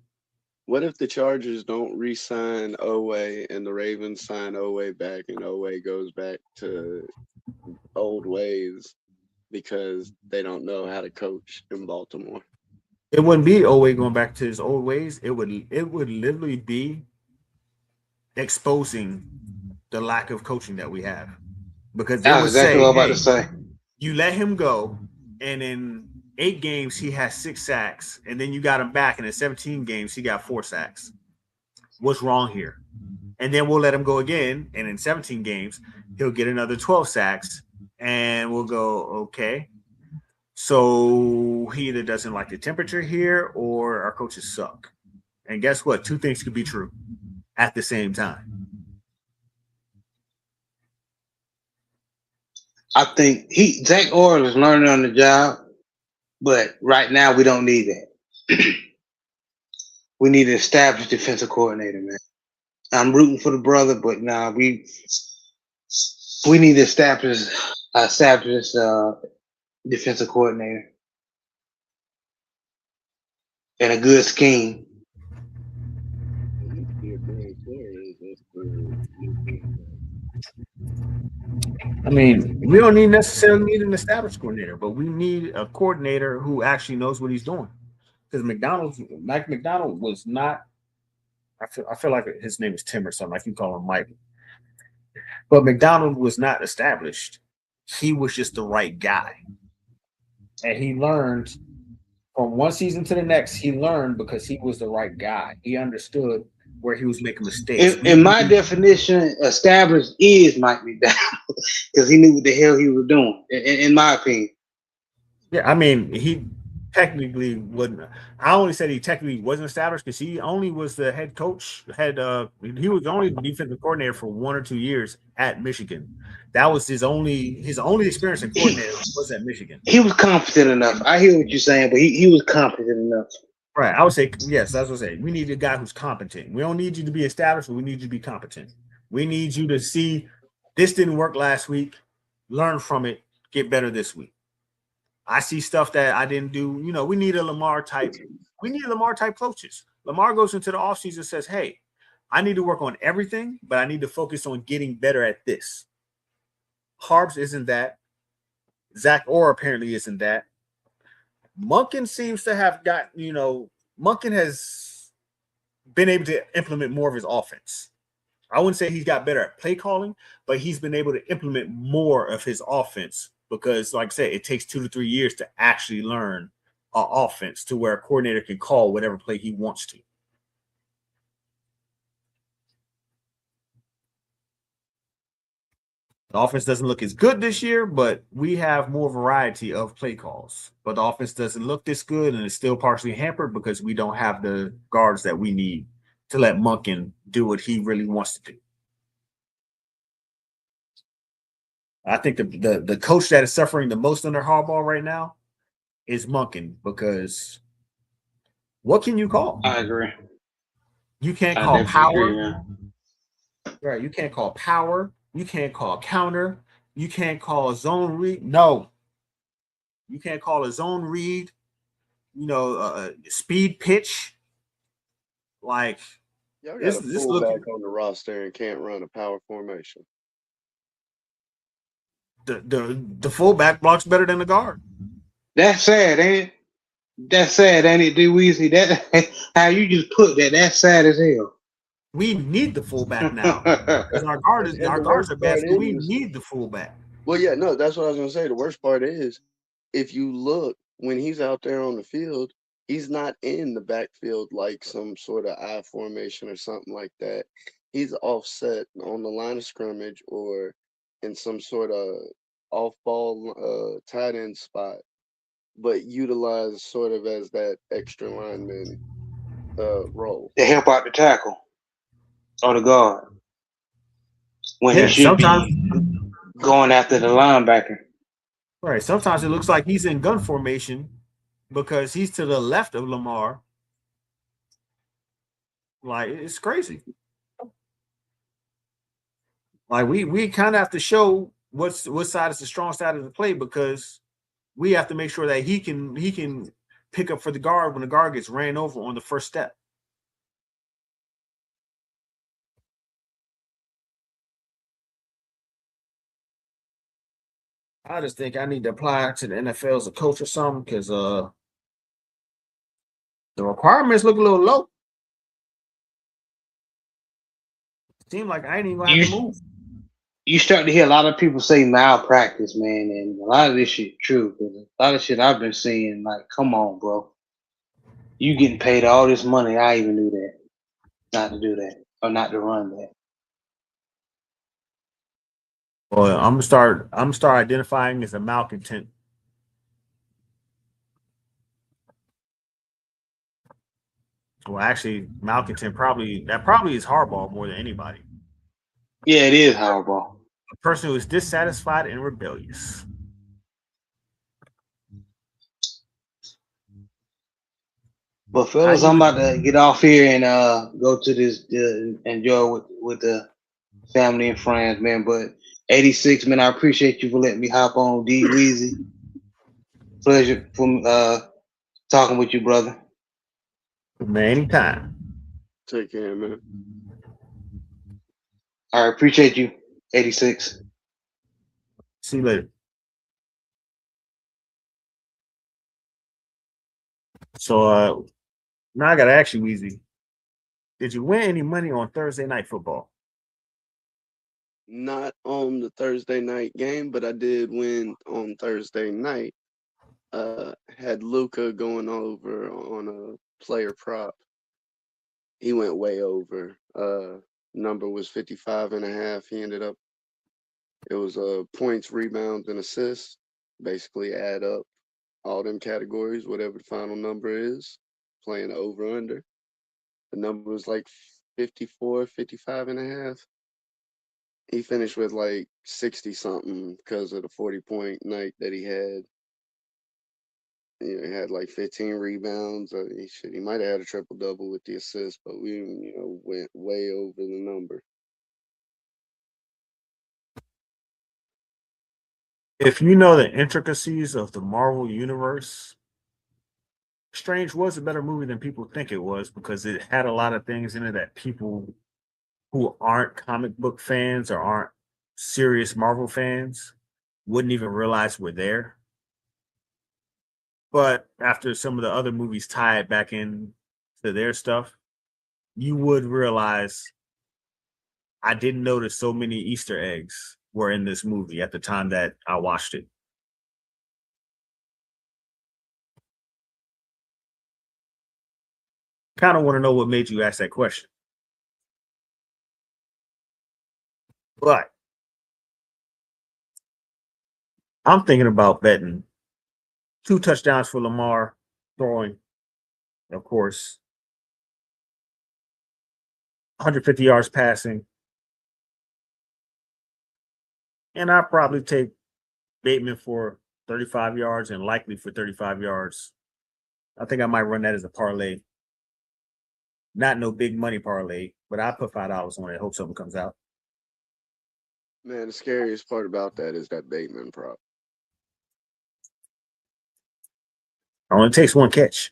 What if the Chargers don't re-sign Oweh and the Ravens sign Oweh back and Oweh goes back to old ways because they don't know how to coach in Baltimore? It wouldn't be Oweh going back to his old ways. It would literally be exposing the lack of coaching that we have. Because they would exactly say, what I'm about to say. You let him go, and in 8 games he has 6 sacks, and then you got him back, and in 17 games he got 4 sacks. What's wrong here? And then we'll let him go again, and in 17 games he'll get another 12 sacks, and we'll go, okay. So he either doesn't like the temperature here, or our coaches suck. And guess what? 2 things could be true at the same time. I think Zach Orr is learning on the job, but right now we don't need that. We need an established defensive coordinator, man. I'm rooting for the brother, but we need to establish defensive coordinator and a good scheme. I mean, we don't necessarily need an established coordinator, but we need a coordinator who actually knows what he's doing. Because Mike McDonald was not. I feel like his name is Tim or something. I can call him Mike. But McDonald was not established. He was just the right guy, and he learned from one season to the next. He learned because he was the right guy. He understood where he was making mistakes. In my definition, established is Mike McDonald because he knew what the hell he was doing. In my opinion. Yeah, I mean, he technically wouldn't. I only said he technically wasn't established because he only was the head coach. He was only the defensive coordinator for 1 or 2 years at Michigan. That was his only experience in coordinator was at Michigan. He was competent enough. I hear what you're saying, but he was competent enough. Right. I would say yes. That's what I say. We need a guy who's competent. We don't need you to be established, but we need you to be competent. We need you to see this didn't work last week, learn from it, get better this week. I see stuff that I didn't do. You know, we need a Lamar type. We need Lamar type coaches. Lamar goes into the offseason and says, "Hey, I need to work on everything, but I need to focus on getting better at this." Harbs isn't that. Zach Orr apparently isn't that. Munkin seems to have got, Munkin has been able to implement more of his offense. I wouldn't say he's got better at play calling, but he's been able to implement more of his offense because, like I said, it takes 2 to 3 years to actually learn an offense to where a coordinator can call whatever play he wants to. The offense doesn't look as good this year, but we have more variety of play calls. But the offense doesn't look this good, and it's still partially hampered because we don't have the guards that we need to let Munkin do what he really wants to do. I think the coach that is suffering the most under Harbaugh right now is Munkin because what can you call? I agree. You can't I call definitely agree, power, man. right? You can't call power. You can't call counter. You can't call a zone read. No, you can't call a zone read. Speed pitch. Like Y'all got this, a this looking fullback on the roster and can't run a power formation. the fullback blocks better than the guard. That's sad, ain't it? That's sad, ain't it, D Weezy? That how you just put that, that's sad as hell. We need the fullback now because And our the guards worst are bad, part so we is, need the fullback. well, yeah, no, that's what I was gonna say. The worst part is, if you look when he's out there on the field, he's not in the backfield like some sort of I formation or something like that. He's offset on the line of scrimmage or in some sort of off ball tight end spot, but utilized sort of as that extra lineman role. To help out the tackle or the guard when he Yeah, should sometimes be going after the linebacker. right. Sometimes it looks like he's in gun formation because he's to the left of Lamar. Like it's crazy. Like we kind of have to show what side is the strong side of the play because we have to make sure that he can pick up for the guard when the guard gets ran over on the first step. I just think I need to apply to the NFL as a coach or something because the requirements look a little low. Seem like I ain't even gonna have You to move. you start to hear a lot of people say malpractice, man, and a lot of this shit true. 'Cause a lot of shit I've been seeing, like, come on, bro, you getting paid all this money. I even knew that not to do that or not to run that. Well, I'm gonna start identifying as a malcontent. Well, actually, malcontent probably is hardball more than anybody. Yeah, it is horrible. A person who is dissatisfied and rebellious. But How fellas, I'm you about to get off here and go to this enjoy with the family and friends, man. But 86, man, I appreciate you for letting me hop on D Weezy. Pleasure from talking with you, brother. man anytime. Take care, man. I appreciate you, 86. See you later. So now I gotta ask you, Weezy, did you win any money on Thursday night football? Not on the Thursday night game, but I did win on Thursday night. Had Luca going over on a player prop. He went way over. Number was 55 and a half. He ended up, it was points, rebounds, and assists. Basically add up all them categories, whatever the final number is, playing over under. The number was like 54, 55 and a half. He finished with like 60 something because of the 40-point night that he had. He had like 15 rebounds. He might have had a triple double with the assist, but we went way over the number. If you know the intricacies of the Marvel universe, Strange was a better movie than people think it was because it had a lot of things in it that people who aren't comic book fans or aren't serious Marvel fans wouldn't even realize were there. But after some of the other movies tie it back in to their stuff, you would realize I didn't notice so many Easter eggs were in this movie at the time that I watched it. Kind of want to know what made you ask that question. But I'm thinking about betting 2 touchdowns for Lamar throwing, of course, 150 yards passing. And I probably take Bateman for 35 yards and likely for 35 yards. I think I might run that as a parlay. Not no big money parlay, but I put $5 on it. Hope something comes out. Man, the scariest part about that is that Bateman prop. Only takes one catch.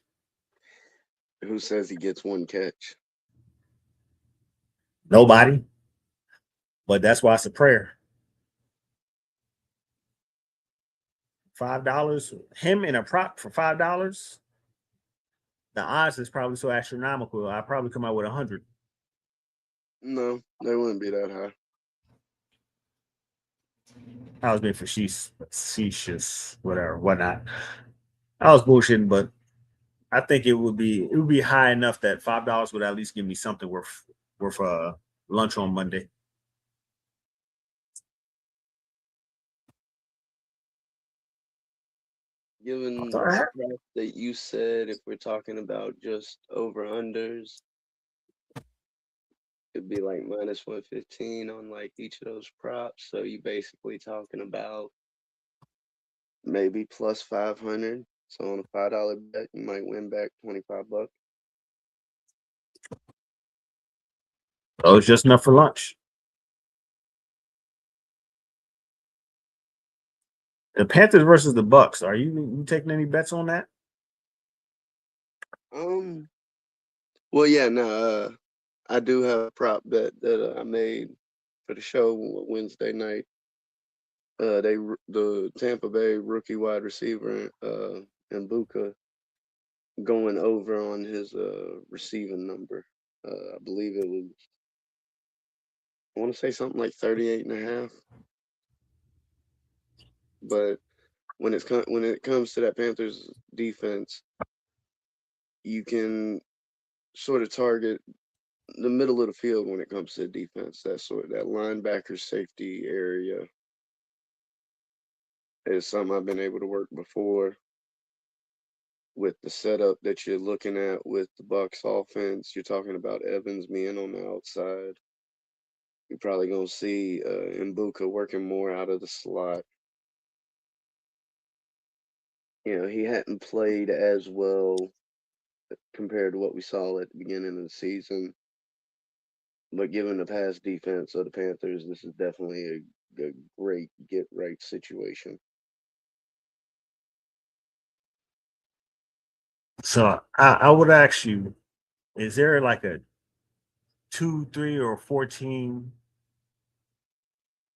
Who says he gets one catch? Nobody. But that's why it's a prayer. $5. Him in a prop for $5. The odds is probably so astronomical. I probably come out with 100. No, they wouldn't be that high. I was being facetious, whatever, whatnot. I was bullshitting, but I think it would be high enough that $5 would at least give me something worth lunch on Monday. Given All the right. prop that you said, if we're talking about just over unders, it'd be like minus 115 on like each of those props. So you basically talking about maybe plus 500. So on a $5 bet, you might win back 25 bucks. Oh, it's just enough for lunch. The Panthers versus the Bucks. Are you taking any bets on that? Um, well, yeah, no, I do have a prop bet that I made for the show Wednesday night. The Tampa Bay rookie wide receiver, Mbuka, going over on his receiving number. I believe it was, I want to say something like 38 and a half. But when it comes to that Panthers defense, you can sort of target the middle of the field when it comes to defense. That linebacker safety area is something I've been able to work before with the setup that you're looking at with the Bucks offense. You're talking about Evans being on the outside. You're probably gonna see Mbuka working more out of the slot. He hadn't played as well compared to what we saw at the beginning of the season. But given the past defense of the Panthers, this is definitely a great get right situation. So I would ask you, is there like a 2, 3, or 14?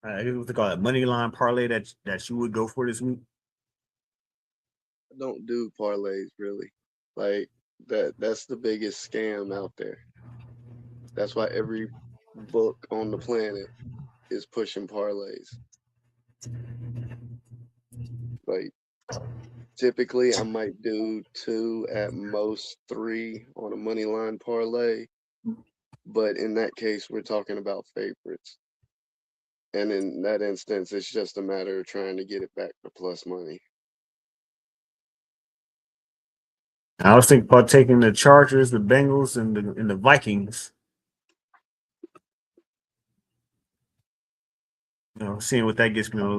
What they call it, money line parlay that you would go for this week? I don't do parlays really. Like that's the biggest scam out there. That's why every book on the planet is pushing parlays. Like typically I might do 2 at most 3 on a money line parlay, but in that case we're talking about favorites. And in that instance it's just a matter of trying to get it back to plus money. I was thinking about taking the Chargers, the Bengals, and the Vikings. Seeing what that gets me on a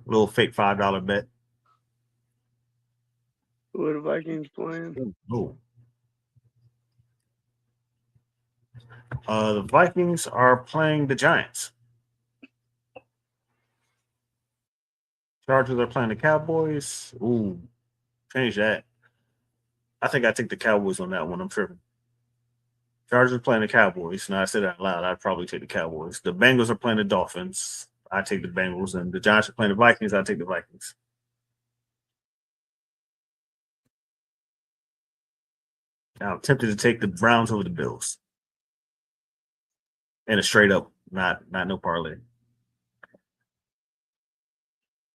little fake $5 bet. Who are the Vikings playing? Oh. The Vikings are playing the Giants. Chargers are playing the Cowboys. Ooh, change that. I think I take the Cowboys on that one. I'm tripping. Chargers are playing the Cowboys. Now I said that out loud. I'd probably take the Cowboys. The Bengals are playing the Dolphins. I take the Bengals, and the Giants are playing the Vikings. I take the Vikings. Now I'm tempted to take the Browns over the Bills, and a straight up, not no parlay.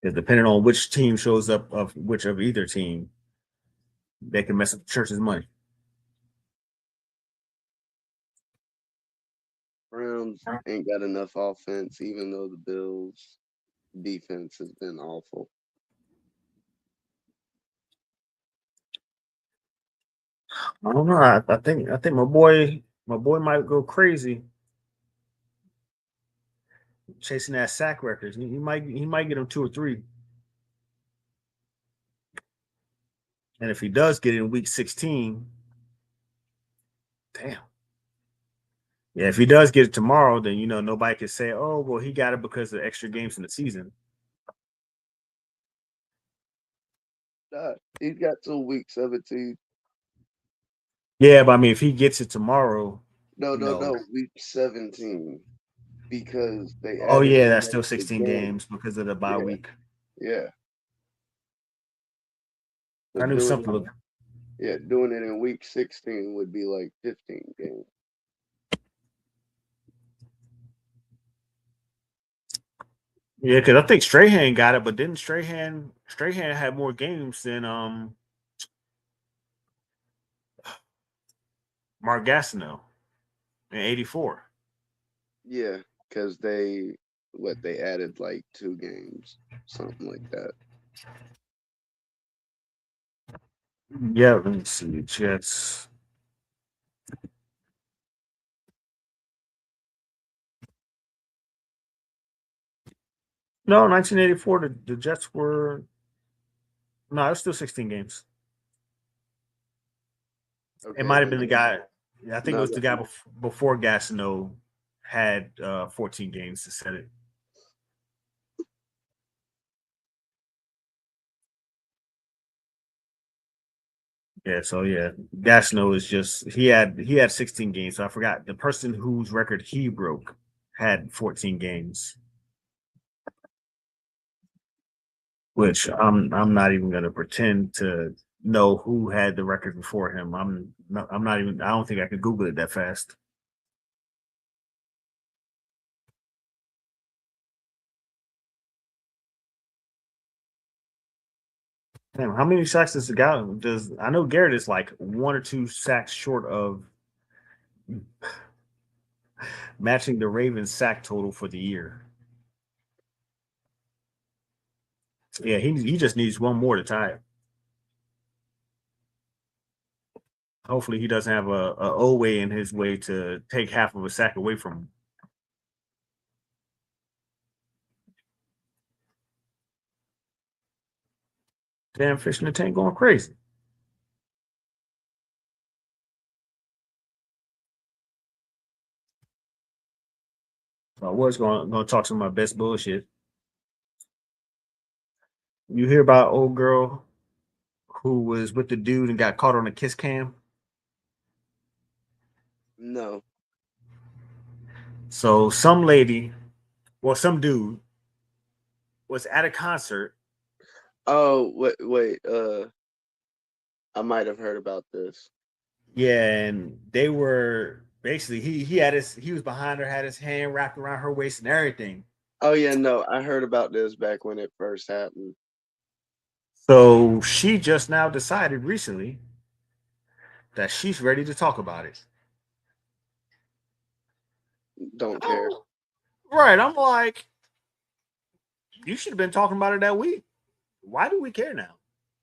Because depending on which team shows up of which of either team, they can mess up the church's money. Browns ain't got enough offense, even though the Bills' defense has been awful. I don't know. I think my boy might go crazy chasing that sack records. He might get him 2 or 3. And if he does get it in week 16, damn. Yeah, if he does get it tomorrow, then nobody can say, "Oh, well, he got it because of extra games in the season." He's got till week 17. Yeah, but I mean, if he gets it tomorrow, No, you know. week 17. Because they Oh added yeah, an that's still extra 16 game. games because of the bye Yeah, week. yeah. So I knew something. doing it in week 16 would be like 15 games. Yeah, because I think Strahan got it, but didn't Strahan had more games than Mark Gastineau in '84. Yeah, because they added like 2 games, something like that. Yeah, let me see. Jets. No, 1984. The Jets were no, it's still 16 games. It Okay, might have then been the guy. I think it no, was the guy before Gastineau had 14 games to set it. Yeah, so yeah, Gastineau is just he had 16 games. So I forgot the person whose record he broke had 14 games, which I'm not even gonna pretend to know who had the record before him. I'm not even I don't think I could Google it that fast. Damn, how many sacks does the guy does I know Garrett is like 1 or 2 sacks short of matching the Ravens sack total for the year. Yeah, he just needs one more to tie it. Hopefully he doesn't have a Owe in his way to take half of a sack away from him. Damn fish in the tank going crazy. So I was going to talk some of my best bullshit. You hear about old girl who was with the dude and got caught on a kiss cam? no. So some lady, well, some dude was at a concert. Oh, wait. I might have heard about this. Yeah, and they were basically he was behind her, had his hand wrapped around her waist and everything. Oh yeah, no, I heard about this back when it first happened. So she just now decided recently that she's ready to talk about it. Don't care. Oh, right. I'm like, you should have been talking about it that week. Why do we care now?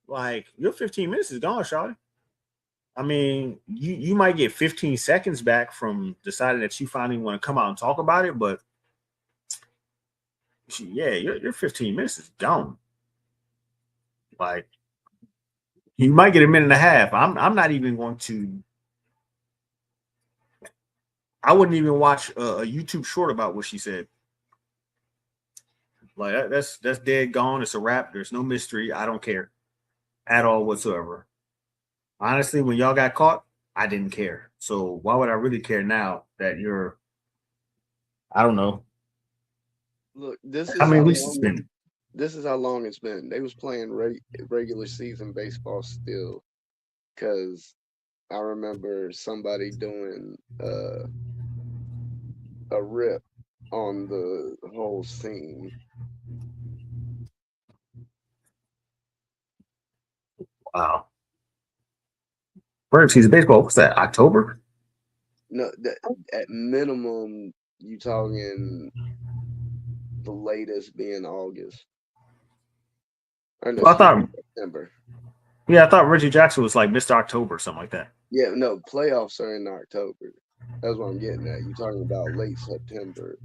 Like, your 15 minutes is gone, Charlie. I mean, you might get 15 seconds back from deciding that you finally want to come out and talk about it, but yeah, your 15 minutes is gone. Like, You might get a minute and a half. I'm not even going to. I wouldn't even watch a YouTube short about what she said. Like that's dead gone. It's a wrap. There's no mystery. I don't care at all whatsoever. Honestly, when y'all got caught, I didn't care. So why would I really care now that you're? I don't know Look, this how is many how weeks it's long been. this is how long it's been. They was playing regular season baseball still, because I remember somebody doing a rip on the whole scene. Wow. First season baseball. What's that? October? No, that at minimum you talking the latest being August. Or no, Well, I excuse me, thought. September. Yeah, I thought Reggie Jackson was like Mr. October, something like that. Yeah, no, playoffs are in October. That's what I'm getting at. You talking about late September.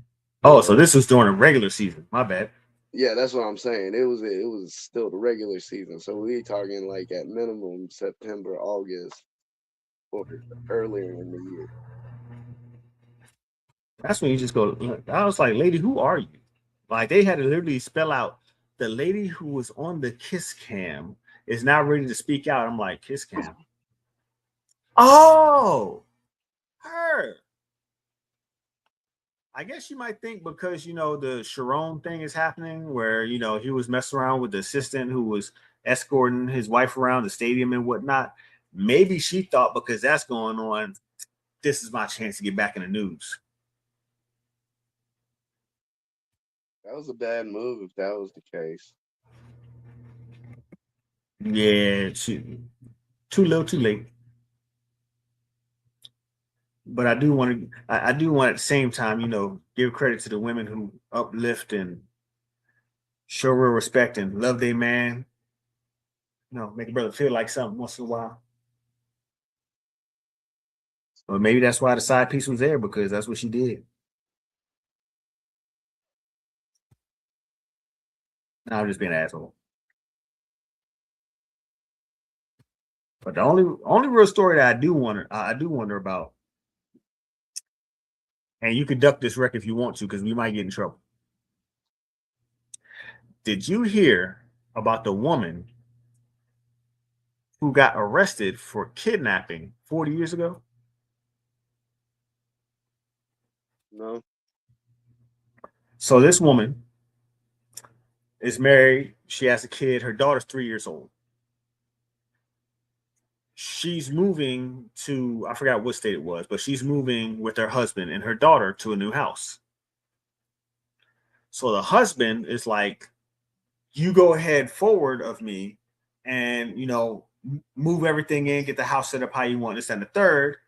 Oh, so Or this was during a regular season. My bad. yeah, that's what I'm saying. It was still the regular season. So we talking like at minimum September, August, or earlier in the year. That's when you just go. I was like, lady, who are you? Like they had to literally spell out the lady who was on the kiss cam is now ready to speak out. I'm like, kiss cam. Oh, her. I guess you might think because the Sharon thing is happening, where he was messing around with the assistant who was escorting his wife around the stadium and whatnot. Maybe she thought because that's going on, this is my chance to get back in the news. That was a bad move if that was the case. Yeah, too little, too late. But I do want at the same time, give credit to the women who uplift and show real respect and love their man. Make a brother feel like something once in a while. Or maybe that's why the side piece was there because that's what she did. Now I'm just being an asshole. But the only real story that I do wonder about, and you can duck this wreck if you want to, because we might get in trouble. Did you hear about the woman who got arrested for kidnapping 40 years ago? No, So this woman is married. She has a kid. Her daughter's 3 years old. She's moving to, I forgot what state it was, but she's moving with her husband and her daughter to a new house. So the husband is like, you go ahead forward of me and, move everything in, get the house set up how you want this and the third.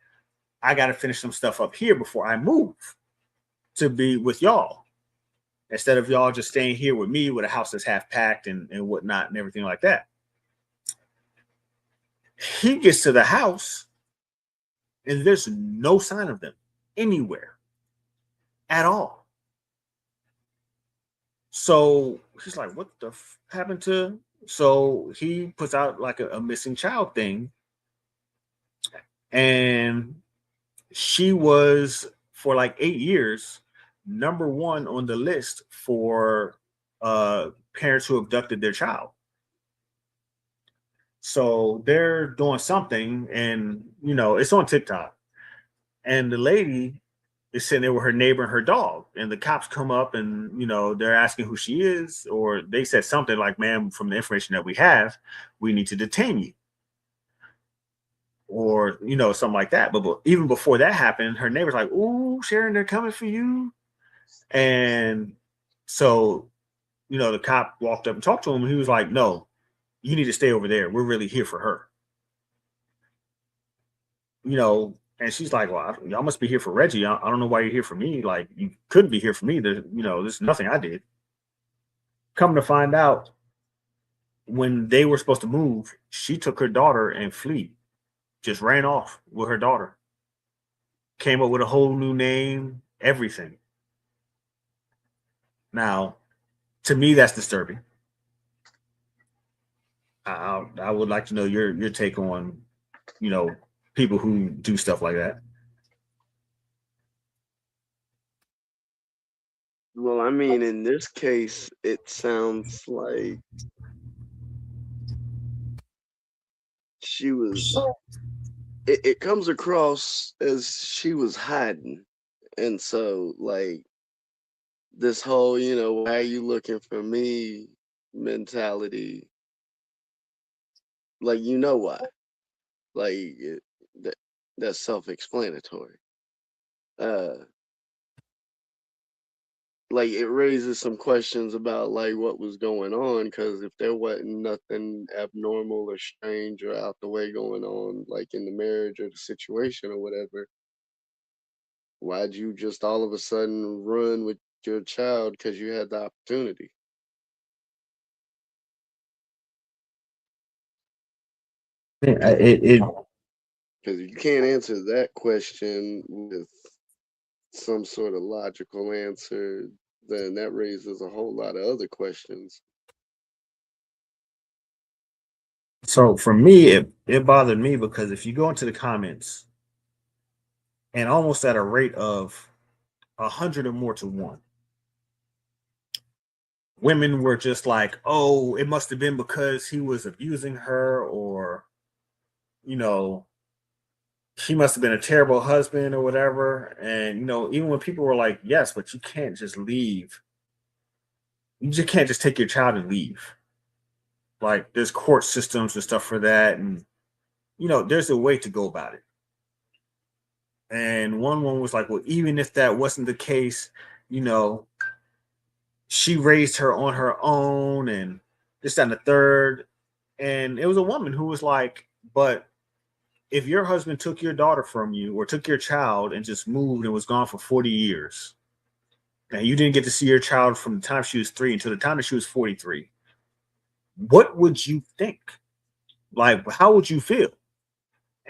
I got to finish some stuff up here before I move to be with y'all. Instead of y'all just staying here with me with a house that's half packed and whatnot and everything like that. He gets to the house and there's no sign of them anywhere at all. So he's like, what the happened to? So he puts out like a missing child thing. And she was, for like 8 years, number one on the list for parents who abducted their child. So they're doing something, and it's on TikTok. And the lady is sitting there with her neighbor and her dog, and the cops come up and they're asking who she is, or they said something like, "Ma'am, from the information that we have, we need to detain you," or something like that. But even before that happened, her neighbor's like, "Ooh, Sharon, they're coming for you," and so the cop walked up and talked to him, and he was like, "No, you need to stay over there. We're really here for her." And she's like, "Well, y'all must be here for Reggie. I don't know why you're here for me. Like, you couldn't be here for me. There's nothing I did." Come to find out, when they were supposed to move, she took her daughter and flee, just ran off with her daughter, came up with a whole new name, everything. Now, to me, that's disturbing. I would like to know your take on, you know, people who do stuff like that. Well, I mean, in this case, it sounds like she was. It comes across as she was hiding, and so like this whole, why are you looking for me mentality? Like, why? Like that that's self-explanatory. Uh, like it raises some questions about like what was going on, because if there wasn't nothing abnormal or strange or out the way going on like in the marriage or the situation or whatever, why'd you just all of a sudden run with your child because you had the opportunity? Yeah, it Because if you can't answer that question with some sort of logical answer, then that raises a whole lot of other questions. so for me it bothered me because if you go into the comments and almost at a rate of 100 or more to one, women were just like, oh, it must have been because he was abusing her, or you know, he must have been a terrible husband or whatever. And even when people were like, yes, but you can't just leave, you just can't just take your child and leave. Like there's court systems and stuff for that, and there's a way to go about it. And one was like, well, even if that wasn't the case, you know, she raised her on her own and this, that, and the third. And it was a woman who was like, but if your husband took your daughter from you or took your child and just moved and was gone for 40 years, and you didn't get to see your child from the time she was 3 until the time that she was 43, what would you think? Like, how would you feel?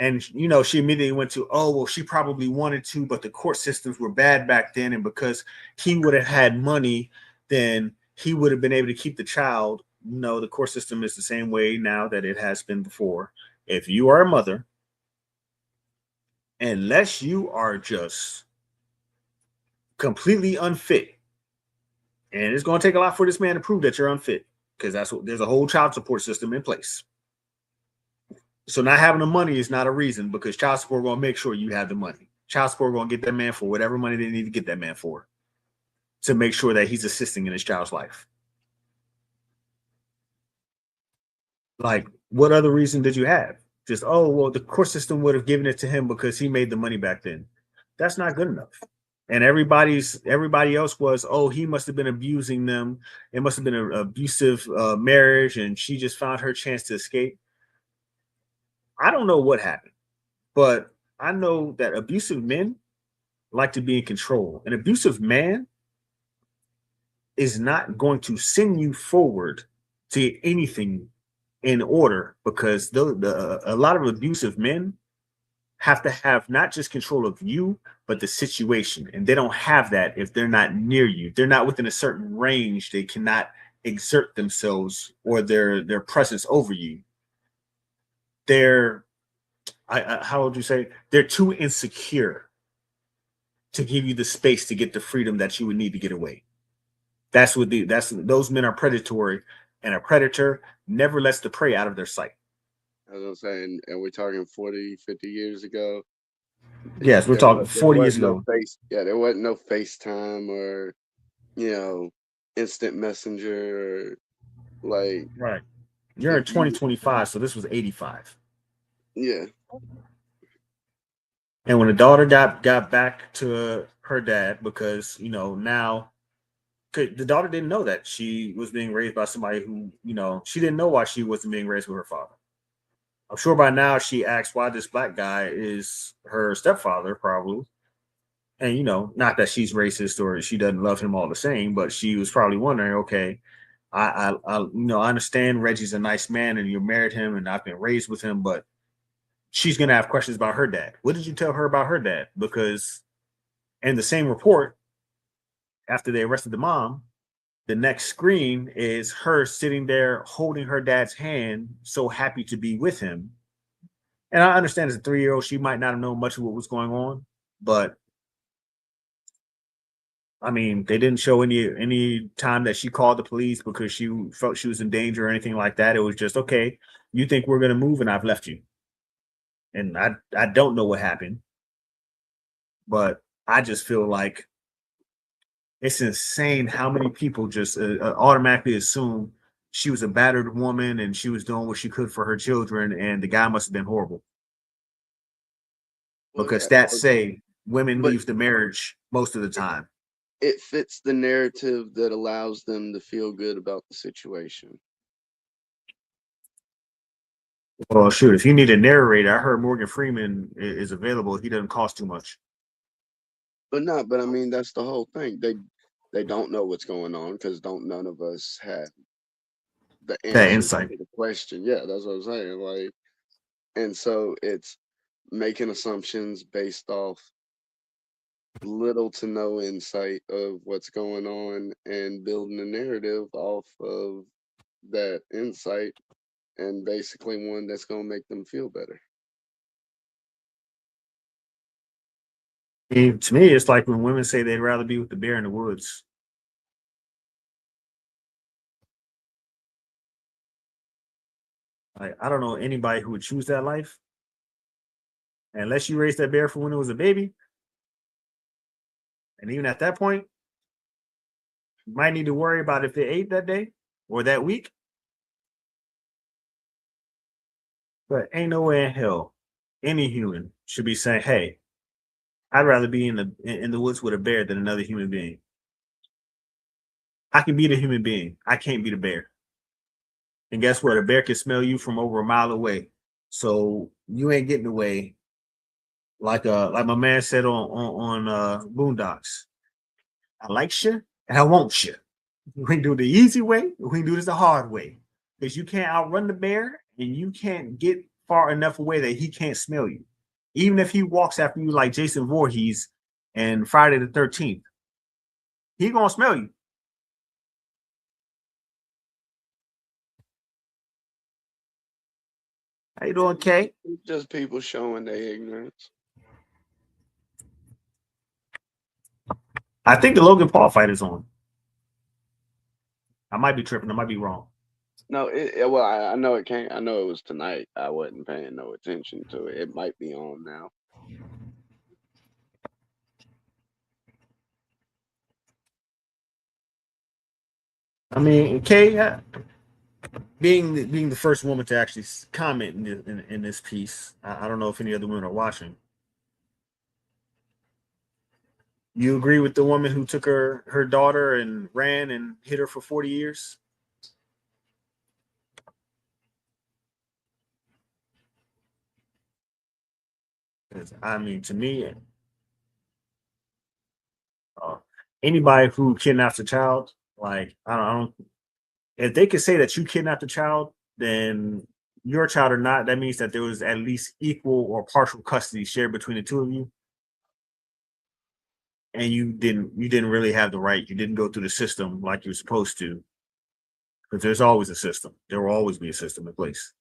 And she immediately went to, oh well, she probably wanted to, but the court systems were bad back then, and because he would have had money, then he would have been able to keep the child. No, the court system is the same way now that it has been before. If you are a mother, unless you are just completely unfit, and it's going to take a lot for this man to prove that you're unfit, because that's what there's a whole child support system in place. So not having the money is not a reason, because child support going to make sure you have the money. Child support going to get that man for whatever money they need to get that man for, to make sure that he's assisting in his child's life. Like, what other reason did you have? Just, oh well, the court system would have given it to him because he made the money back then. That's not good enough. And everybody else was, oh, he must have been abusing them. It must have been an abusive marriage, and she just found her chance to escape. I don't know what happened, but I know that abusive men like to be in control. An abusive man is not going to send you forward to anything in order, because a lot of abusive men have to have not just control of you, but the situation. And they don't have that if they're not near you. If they're not within a certain range, they cannot exert themselves or their presence over you. They're, how would you say, they're too insecure to give you the space to get the freedom that you would need to get away. Those men are predatory, and a predator never lets the prey out of their sight. As I'm saying, and we're talking 40, 50 years ago. Yes, we're talking 40 years ago. There wasn't no FaceTime or, you know, instant messenger, or like, Right. You're in if you 2025, so this was 85. yeah. And when the daughter got back to her dad, because now the daughter didn't know that she was being raised by somebody who, she didn't know why she wasn't being raised with her father. I'm sure by now she asked why this black guy is her stepfather, probably. And not that she's racist or she doesn't love him all the same, but she was probably wondering, okay, I understand Reggie's a nice man and you married him and I've been raised with him, but she's gonna have questions about her dad. What did you tell her about her dad? Because in the same report, after they arrested the mom, the next screen is her sitting there holding her dad's hand, so happy to be with him. And I understand as a 3-year-old, she might not have known much of what was going on, but I mean, they didn't show any time that she called the police because she felt she was in danger or anything like that. It was just okay. You think we're gonna move, and I've left you, and I don't know what happened, but I just feel like it's insane how many people just automatically assume she was a battered woman and she was doing what she could for her children, and the guy must have been horrible Well, because yeah, stats say women but leave the marriage most of the time. it fits the narrative that allows them to feel good about the situation. Well, shoot, if you need a narrator, I heard Morgan Freeman is available. He doesn't cost too much. But I mean, that's the whole thing. They don't know what's going on because don't none of us had the That answers insight. to the question. Yeah, that's what I'm saying. Like, and so it's making assumptions based off little to no insight of what's going on and building a narrative off of that insight and basically one that's going to make them feel better. To me, it's like when women say they'd rather be with the bear in the woods. Like, I don't know anybody who would choose that life unless you raised that bear from when it was a baby. And even at that point, you might need to worry about if they ate that day or that week. But ain't no way in hell any human should be saying, "Hey, I'd rather be in the woods with a bear than another human being." I can be the human being. I can't be the bear. And guess what? A bear can smell you from over a mile away. So you ain't getting away like my man said on Boondocks. I like you and I want you. We can do it the easy way. We can do this the hard way because you can't outrun the bear and you can't get far enough away that he can't smell you. Even if he walks after you like Jason Voorhees and Friday the 13th, he gonna smell you. How you doing, Kay? It's just people showing their ignorance. I think the Logan Paul fight is on. I might be tripping. I might be wrong. No, well, I know it can't. I know it was tonight. I wasn't paying no attention to it. It might be on now. I mean, Kay, being the first woman to actually comment in this piece, I don't know if any other women are watching. You agree with the woman who took her daughter and ran and hit her for 40 years? I mean, to me, uh, anybody who kidnaps a child, like I don't, if they could say that you kidnapped a child, then your child or not, that means that there was at least equal or partial custody shared between the two of you, and you didn't really have the right. You didn't go through the system like you're supposed to, because there's always a system. There will always be a system in place.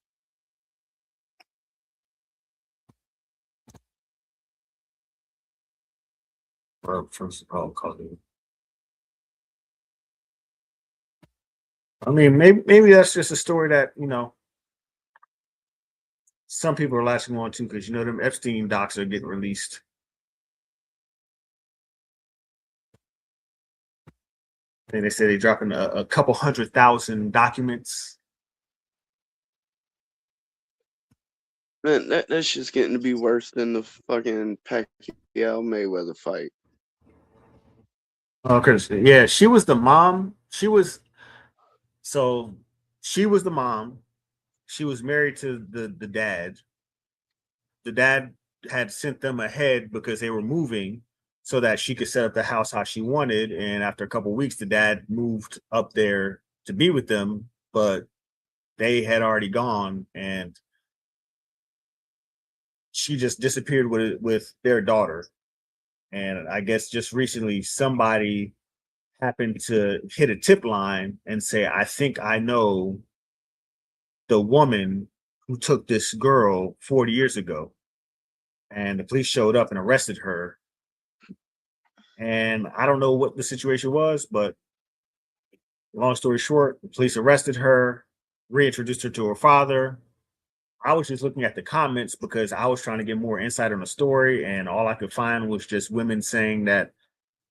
First of all, I mean, maybe that's just a story that some people are latching on to because them Epstein docs are getting released. And they say they're dropping a couple 100,000 documents. Man, that's just getting to be worse than the fucking Pacquiao Mayweather fight. Oh, because yeah, she was the mom. So she was the mom. She was married to the dad. The dad had sent them ahead because they were moving so that she could set up the house how she wanted. And after a couple of weeks, the dad moved up there to be with them, but they had already gone, and she just disappeared with their daughter. And I guess just recently, somebody happened to hit a tip line and say, I think I know the woman who took this girl 40 years ago. And the police showed up and arrested her. And I don't know what the situation was, but long story short, the police arrested her, reintroduced her to her father. I was just looking at the comments because I was trying to get more insight on the story, and all I could find was just women saying that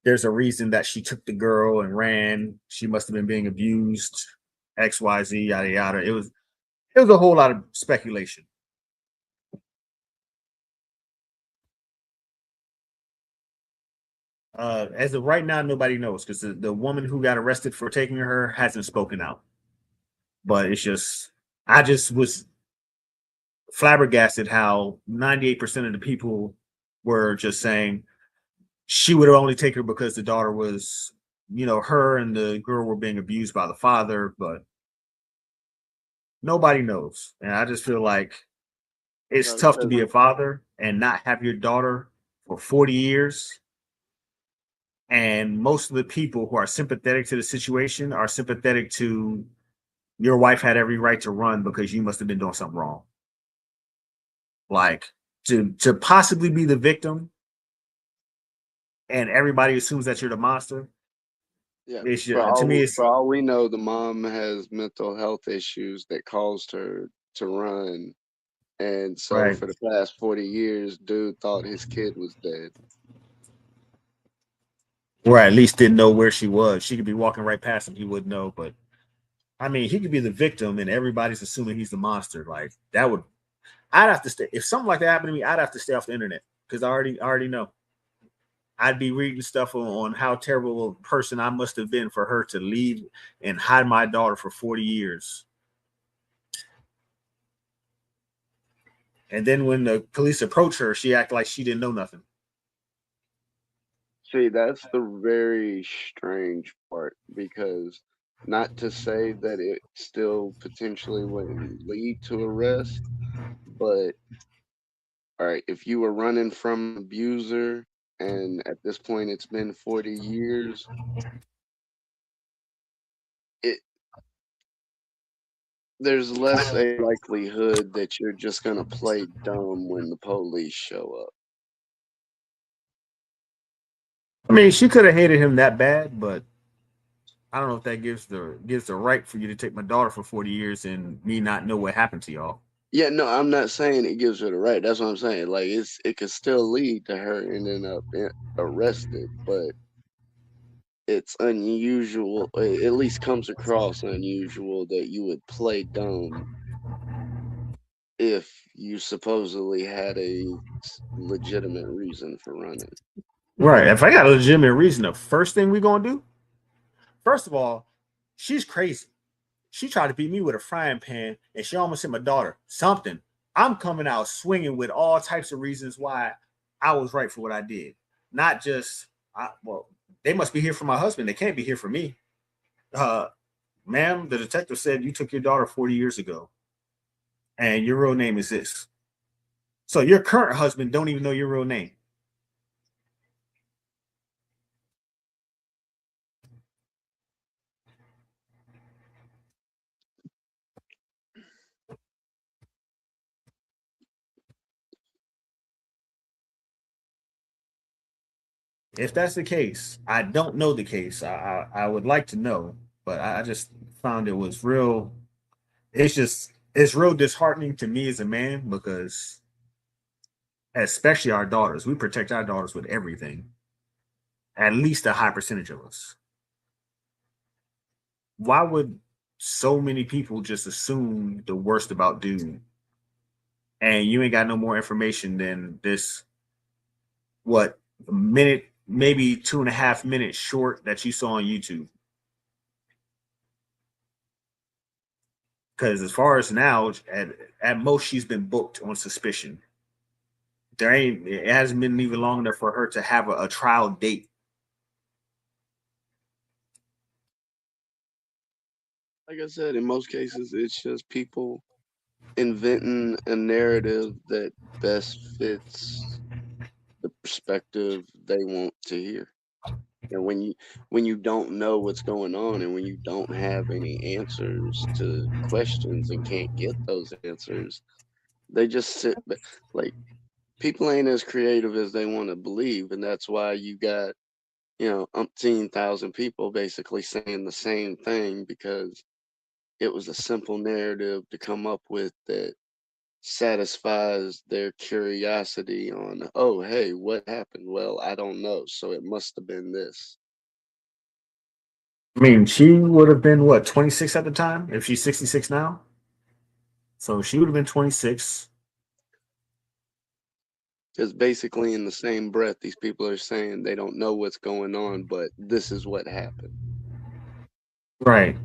there's a reason that she took the girl and ran. She must have been being abused, XYZ, yada yada. It was a whole lot of speculation. As of right now, nobody knows because the woman who got arrested for taking her hasn't spoken out. But it's just, I just was flabbergasted how 98% of the people were just saying she would only take her because the daughter was, her and the girl were being abused by the father, but nobody knows. And I just feel like it's No, tough to because be a father and not have your daughter for 40 years. And most of the people who are sympathetic to the situation are sympathetic to your wife had every right to run because you must have been doing something wrong. Like to possibly be the victim and everybody assumes that you're the monster. yeah, It's just, to me, it's for all we know, the mom has mental health issues that caused her to run. And so right. for the past 40 years, dude thought his kid was dead. Or at least didn't know where she was. She could be walking right past him, he wouldn't know. But I mean, he could be the victim, and everybody's assuming he's the monster. Like that would, I'd have to stay. If something like that happened to me, I'd have to stay off the internet because I already know. I'd be reading stuff on how terrible a person I must have been for her to leave and hide my daughter for 40 years. And then when the police approached her, she acted like she didn't know nothing. See, that's the very strange part because not to say that it still potentially wouldn't lead to arrest, but all right, if you were running from an abuser and at this point it's been 40 years, it there's less a likelihood that you're just gonna play dumb when the police show up. I mean, she could have hated him that bad, but I don't know if that gives the right for you to take my daughter for 40 years and me not know what happened to y'all. Yeah, no, I'm not saying it gives her the right. That's what I'm saying. Like it could still lead to her ending up arrested, but it's unusual. At least comes across unusual that you would play dumb if you supposedly had a legitimate reason for running. Right. If I got a legitimate reason, the first thing we gonna do, first of all, she's crazy. She tried to beat me with a frying pan and she almost hit my daughter. Something. I'm coming out swinging with all types of reasons why I was right for what I did. Not just, well, they must be here for my husband. They can't be here for me. Uh, Ma'am, the detective said you took your daughter 40 years ago and your real name is this. So your current husband don't even know your real name. If that's the case, I don't know the case. I would like to know, but I just found it was real. It's real disheartening to me as a man because especially our daughters, we protect our daughters with everything. At least a high percentage of us. Why would so many people just assume the worst about dude? And you ain't got no more information than this, what, a minute, maybe 2.5 minutes short that you saw on YouTube. Because as far as now, at most she's been booked on suspicion. It hasn't been even long enough for her to have a trial date. Like I said, in most cases, it's just people inventing a narrative that best fits the perspective they want to hear. And when you don't know what's going on, and when you don't have any answers to questions and can't get those answers, they just like people ain't as creative as they want to believe, and that's why you got, umpteen thousand people basically saying the same thing, because it was a simple narrative to come up with that satisfies their curiosity on, oh, hey, what happened? Well, I don't know, so it must have been this. I mean, she would have been what, 26 at the time if she's 66 now. So she would have been 26. Because basically, in the same breath, these people are saying they don't know what's going on, but this is what happened. Right.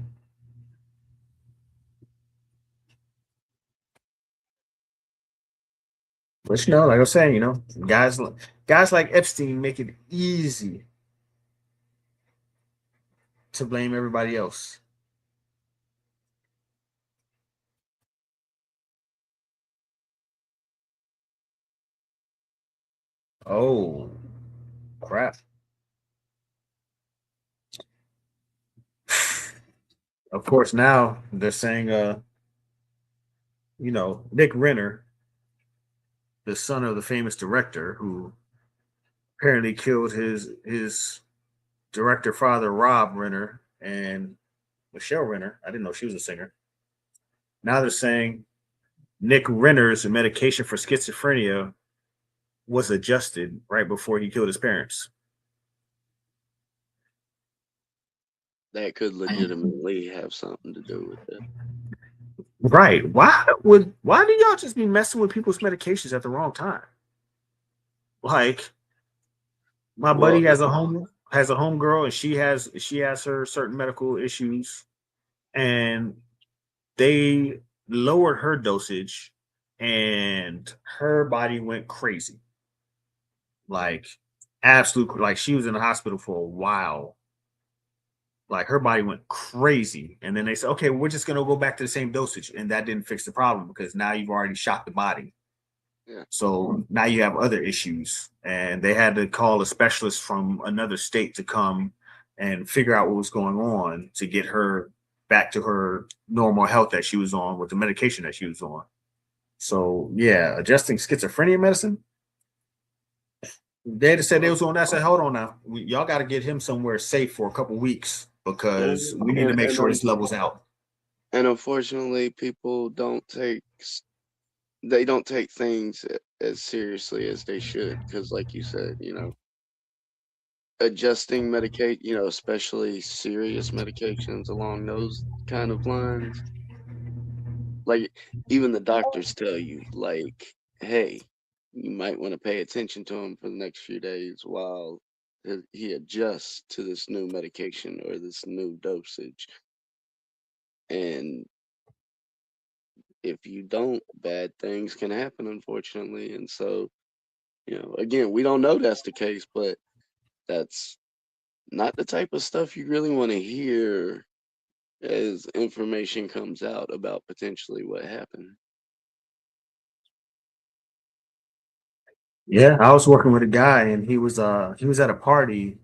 But like I was saying, guys like Epstein make it easy to blame everybody else. Oh, crap. Of course, now they're saying, Nick Renner, the son of the famous director who apparently killed his director father, Rob Renner, and Michelle Renner. I didn't know she was a singer. Now they're saying Nick Renner's medication for schizophrenia was adjusted right before he killed his parents. That could legitimately have something to do with it. Right. Why do y'all just be messing with people's medications at the wrong time? Like my Well, buddy has a home girl and she has her certain medical issues and they lowered her dosage and her body went crazy. Like absolute like she was in the hospital for a while. Like her body went crazy. And then they said, okay, we're just gonna go back to the same dosage. And that didn't fix the problem because now you've already shot the body. yeah. So now you have other issues. And they had to call a specialist from another state to come and figure out what was going on to get her back to her normal health that she was on with the medication that she was on. So yeah, adjusting schizophrenia medicine. They just said they Well, was on that. I said, hold on now. Y'all got to get him somewhere safe for a couple weeks because and we need to and make and, sure un- this levels out. and unfortunately, people don't take things as seriously as they should, because, like you said, adjusting medicate, especially serious medications along those kind of lines. Like, even the doctors tell you, like, hey, you might want to pay attention to him for the next few days while he adjusts to this new medication or this new dosage. And if you don't, bad things can happen, unfortunately. And so, again, we don't know that's the case, but that's not the type of stuff you really want to hear as information comes out about potentially what happened. Yeah, I was working with a guy and he was at a party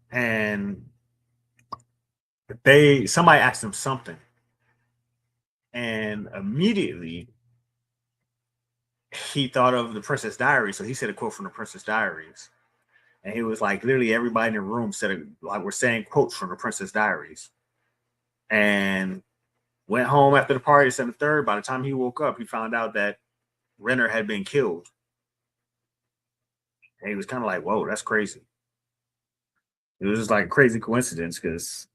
and they somebody asked him something and immediately he thought of the Princess Diaries. So he said a quote from the Princess Diaries. And he was like, literally everybody in the room said like we're saying quotes from the Princess Diaries. And went home after the party, said the third. By the time he woke up, he found out that Renner had been killed. And he was kind of like, whoa, that's crazy. It was just like a crazy coincidence because,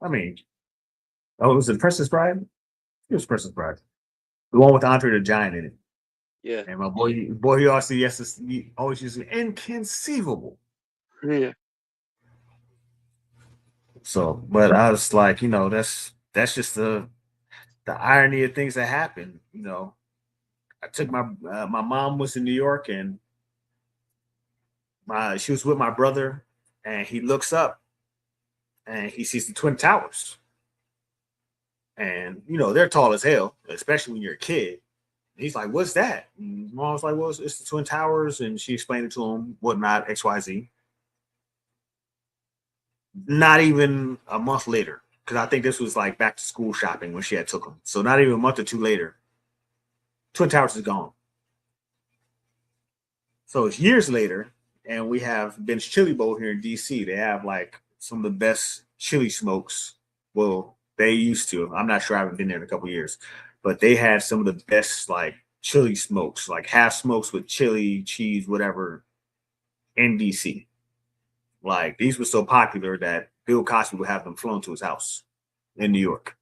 I mean, oh, it was the Princess Bride? It was Princess Bride. The one with Andre the Giant in it. Yeah. And my boy, he always used to inconceivable. Yeah. So, but I was like, that's just the irony of things that happen. I took my mom was in New York and she was with my brother, and he looks up and he sees the Twin Towers, and they're tall as hell, especially when you're a kid. He's like, "What's that?" And mom was like, "Well, it's the Twin Towers," and she explained it to him, whatnot, X Y Z. Not even a month later, because I think this was like back to school shopping when she had took them. So not even a month or two later, Twin Towers is gone. So it's years later, and we have Ben's Chili Bowl here in DC. They have like some of the best chili smokes. Well, they used to. I'm not sure. I haven't been there in a couple years, but they had some of the best like chili smokes, like half smokes with chili, cheese, whatever, in DC. Like these were so popular that Bill Cosby would have them flown to his house in New York.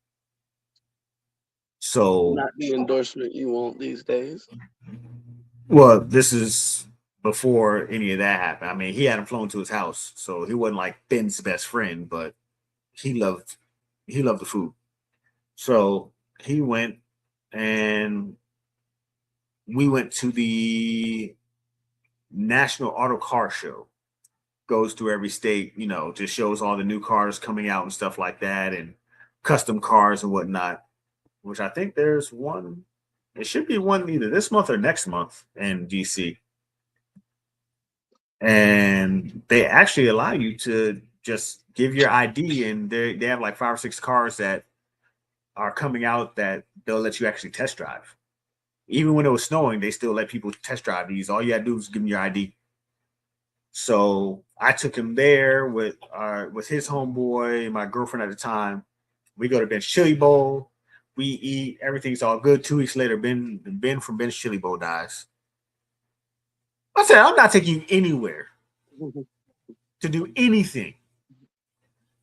So, Not the endorsement you want these days. well, this is before any of that happened. I mean, he had him flown to his house, so he wasn't like Ben's best friend, but he loved he loved the food. So he went, and we went to the National Auto Car Show. Goes through every state, just shows all the new cars coming out and stuff like that, and custom cars and whatnot. Which I think there's one. It should be one either this month or next month in DC. And they actually allow you to just give your ID, and they have like 5 or 6 cars that are coming out that they'll let you actually test drive. Even when it was snowing, they still let people test drive these. All you had to do was give them your ID. So I took him there with his homeboy and my girlfriend at the time. We go to Ben's Chili Bowl. We eat. Everything's all good. 2 weeks later, Ben from Ben's Chili Bowl dies. I said, I'm not taking you anywhere to do anything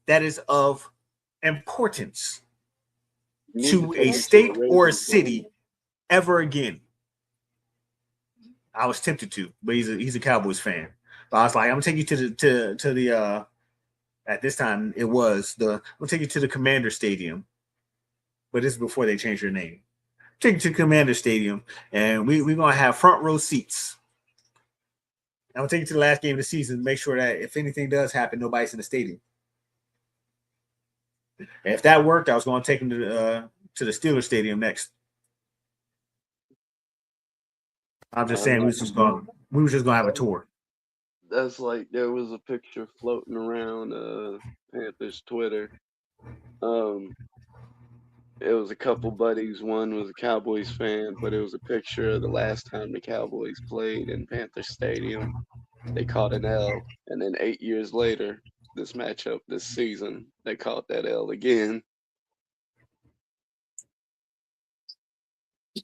that is of importance You need to to a take him to a state or a Ravens city game. ever again. I was tempted to, but he's a Cowboys fan. But I was like, I'm gonna take you to the at this time it was the I'm gonna take you to the Commander Stadium, but this is before they changed their name. Take you to Commander Stadium, and we're gonna have front row seats. I'm gonna take you to the last game of the season to make sure that if anything does happen, nobody's in the stadium. And if that worked, I was gonna take him to the Steelers Stadium next. I'm just saying That, we was just gonna have a tour. that's like there was a picture floating around Panthers Twitter. Um, it was a couple buddies. One was a Cowboys fan, but it was a picture of the last time the Cowboys played in Panther Stadium. They caught an L, and then 8 years later, this matchup this season, they caught that L again.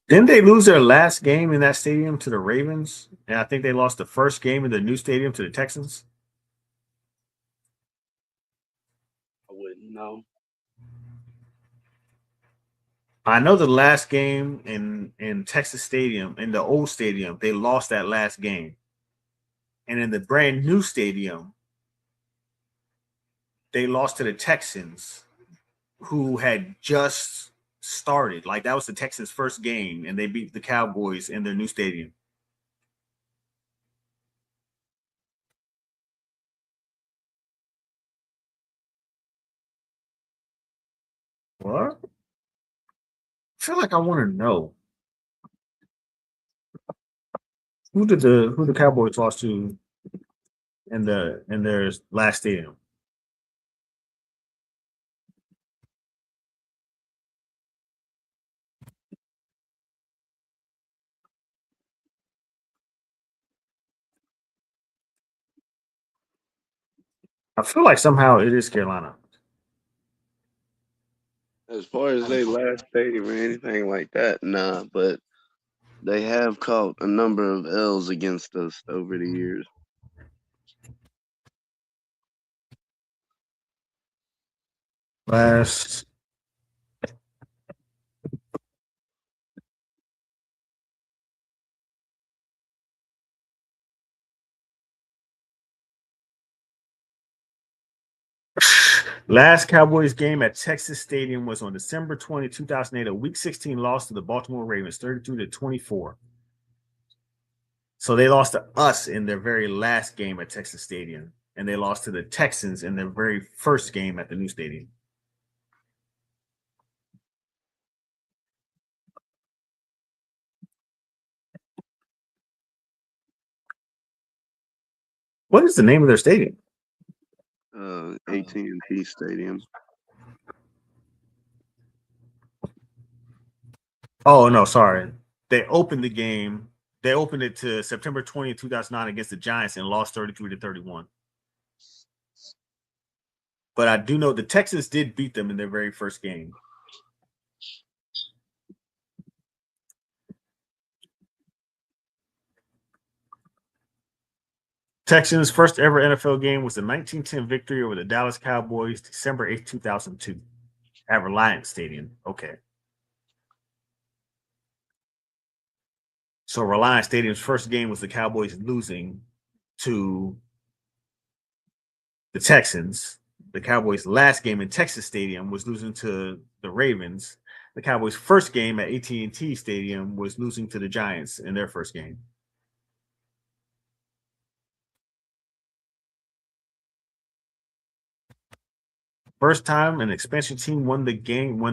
Didn't they lose their last game in that stadium to the Ravens? And I think they lost the first game in the new stadium to the Texans. I wouldn't know. I know the last game in Texas Stadium, in the old stadium, they lost that last game. And in the brand new stadium, they lost to the Texans, who had just started. Like that was the Texans' first game, and they beat the Cowboys in their new stadium. What? I feel like I want to know who the Cowboys lost to in their last stadium. I feel like somehow it is Carolina. As far as they last stadium or anything like that, nah. But they have caught a number of L's against us over the years. Last last Cowboys game at Texas Stadium was on December 20, 2008, a Week 16 loss to the Baltimore Ravens, 32-24. So they lost to us in their very last game at Texas Stadium, and they lost to the Texans in their very first game at the new stadium. What is the name of their stadium? AT&T Stadium. Oh no, sorry. They opened the game. They opened it to September 20th, 2009 against the Giants and lost 33-31. But I do know the Texans did beat them in their very first game. Texans' first ever NFL game was the 1910 victory over the Dallas Cowboys, December 8th, 2002, at Reliance Stadium. Okay. So Reliance Stadium's first game was the Cowboys losing to the Texans. The Cowboys' last game in Texas Stadium was losing to the Ravens. The Cowboys' first game at AT&T Stadium was losing to the Giants in their first game. First time an expansion team won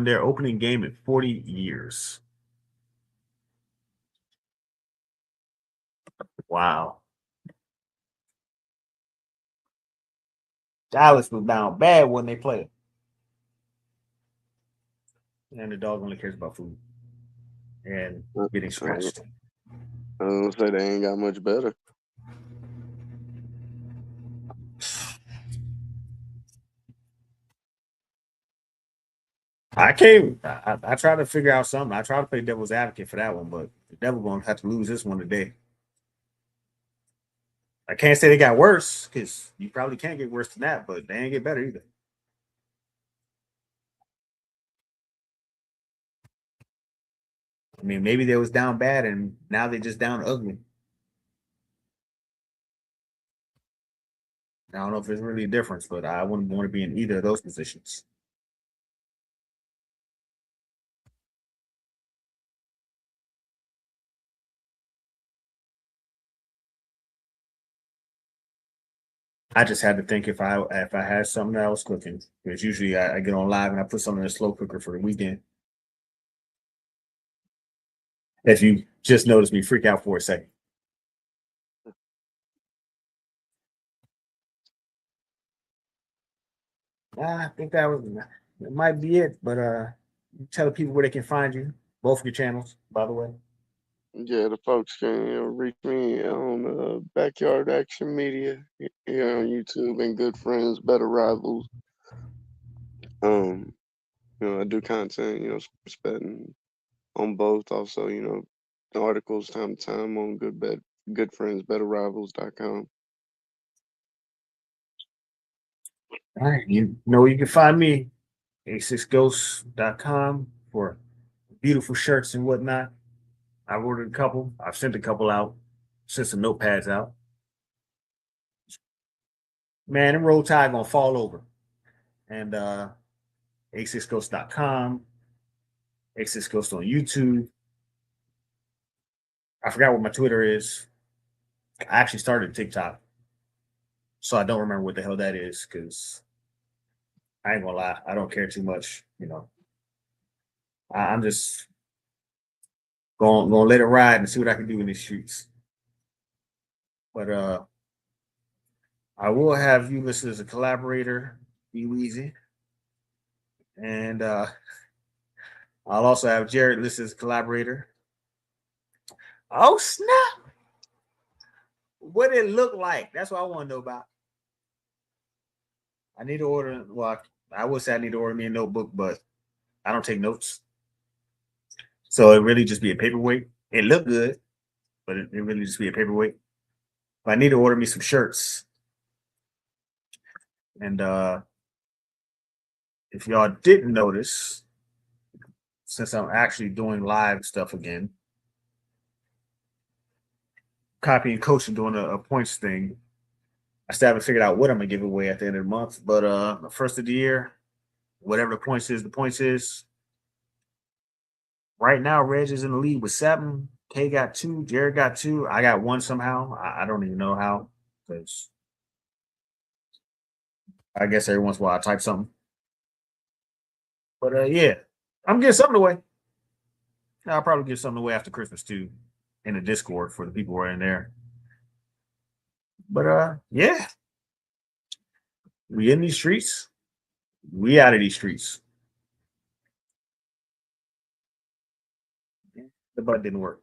their opening game in 40 years. Wow. Dallas was down bad when they played. And the dog only cares about food and getting scratched. I was gonna say they ain't got much better. I came. I tried to figure out something. I tried to play devil's advocate for that one, but the devil gonna have to lose this one today. I can't say they got worse because you probably can't get worse than that, but they ain't get better either. I mean, maybe they was down bad and now they just down ugly. I don't know if there's really a difference, but I wouldn't want to be in either of those positions. I just had to think if I had something that I was cooking, because usually I get on live and I put something in a slow cooker for the weekend. If you just noticed me freak out for a second. I think that might be it. But tell the people where they can find you. Both of your channels, by the way. Yeah, the folks can reach me on Backyard Action Media here on YouTube and Good Friends, Better Rivals. I do content, spending on both. Also, articles time to time on Good Friends, Better Rivals.com. All right. You know you can find me, a6ghosts.com for beautiful shirts and whatnot. I've ordered a couple. I've sent a couple out, sent some notepads out. Man, them roll tide gonna fall over. And a6ghosts.com, a6ghost on YouTube. I forgot what my Twitter is. I actually started TikTok. So I don't remember what the hell that is because I ain't gonna lie, I don't care too much. I'm just gonna let it ride and see what I can do in these streets. But I will have you listed as a collaborator, be easy. And I'll also have Jared listed as a collaborator. Oh snap! What did it look like? That's what I want to know about. I need to order. Well, I would say I need to order me a notebook, but I don't take notes. So it really just be a paperweight. It looked good, but it really just be a paperweight. But I need to order me some shirts. And if y'all didn't notice, since I'm actually doing live stuff again, copying coach and doing a points thing, I still haven't figured out what I'm gonna give away at the end of the month. But the first of the year, whatever the points is, the points is. Right now, Reg is in the lead with 7. K got 2. Jared got 2. I got 1 somehow. I don't even know how because I guess every once in a while I type something. But yeah, I'm getting something away. I'll probably give something away after Christmas too in the Discord for the people who are in there. But yeah. We in these streets. We out of these streets. The butt didn't work.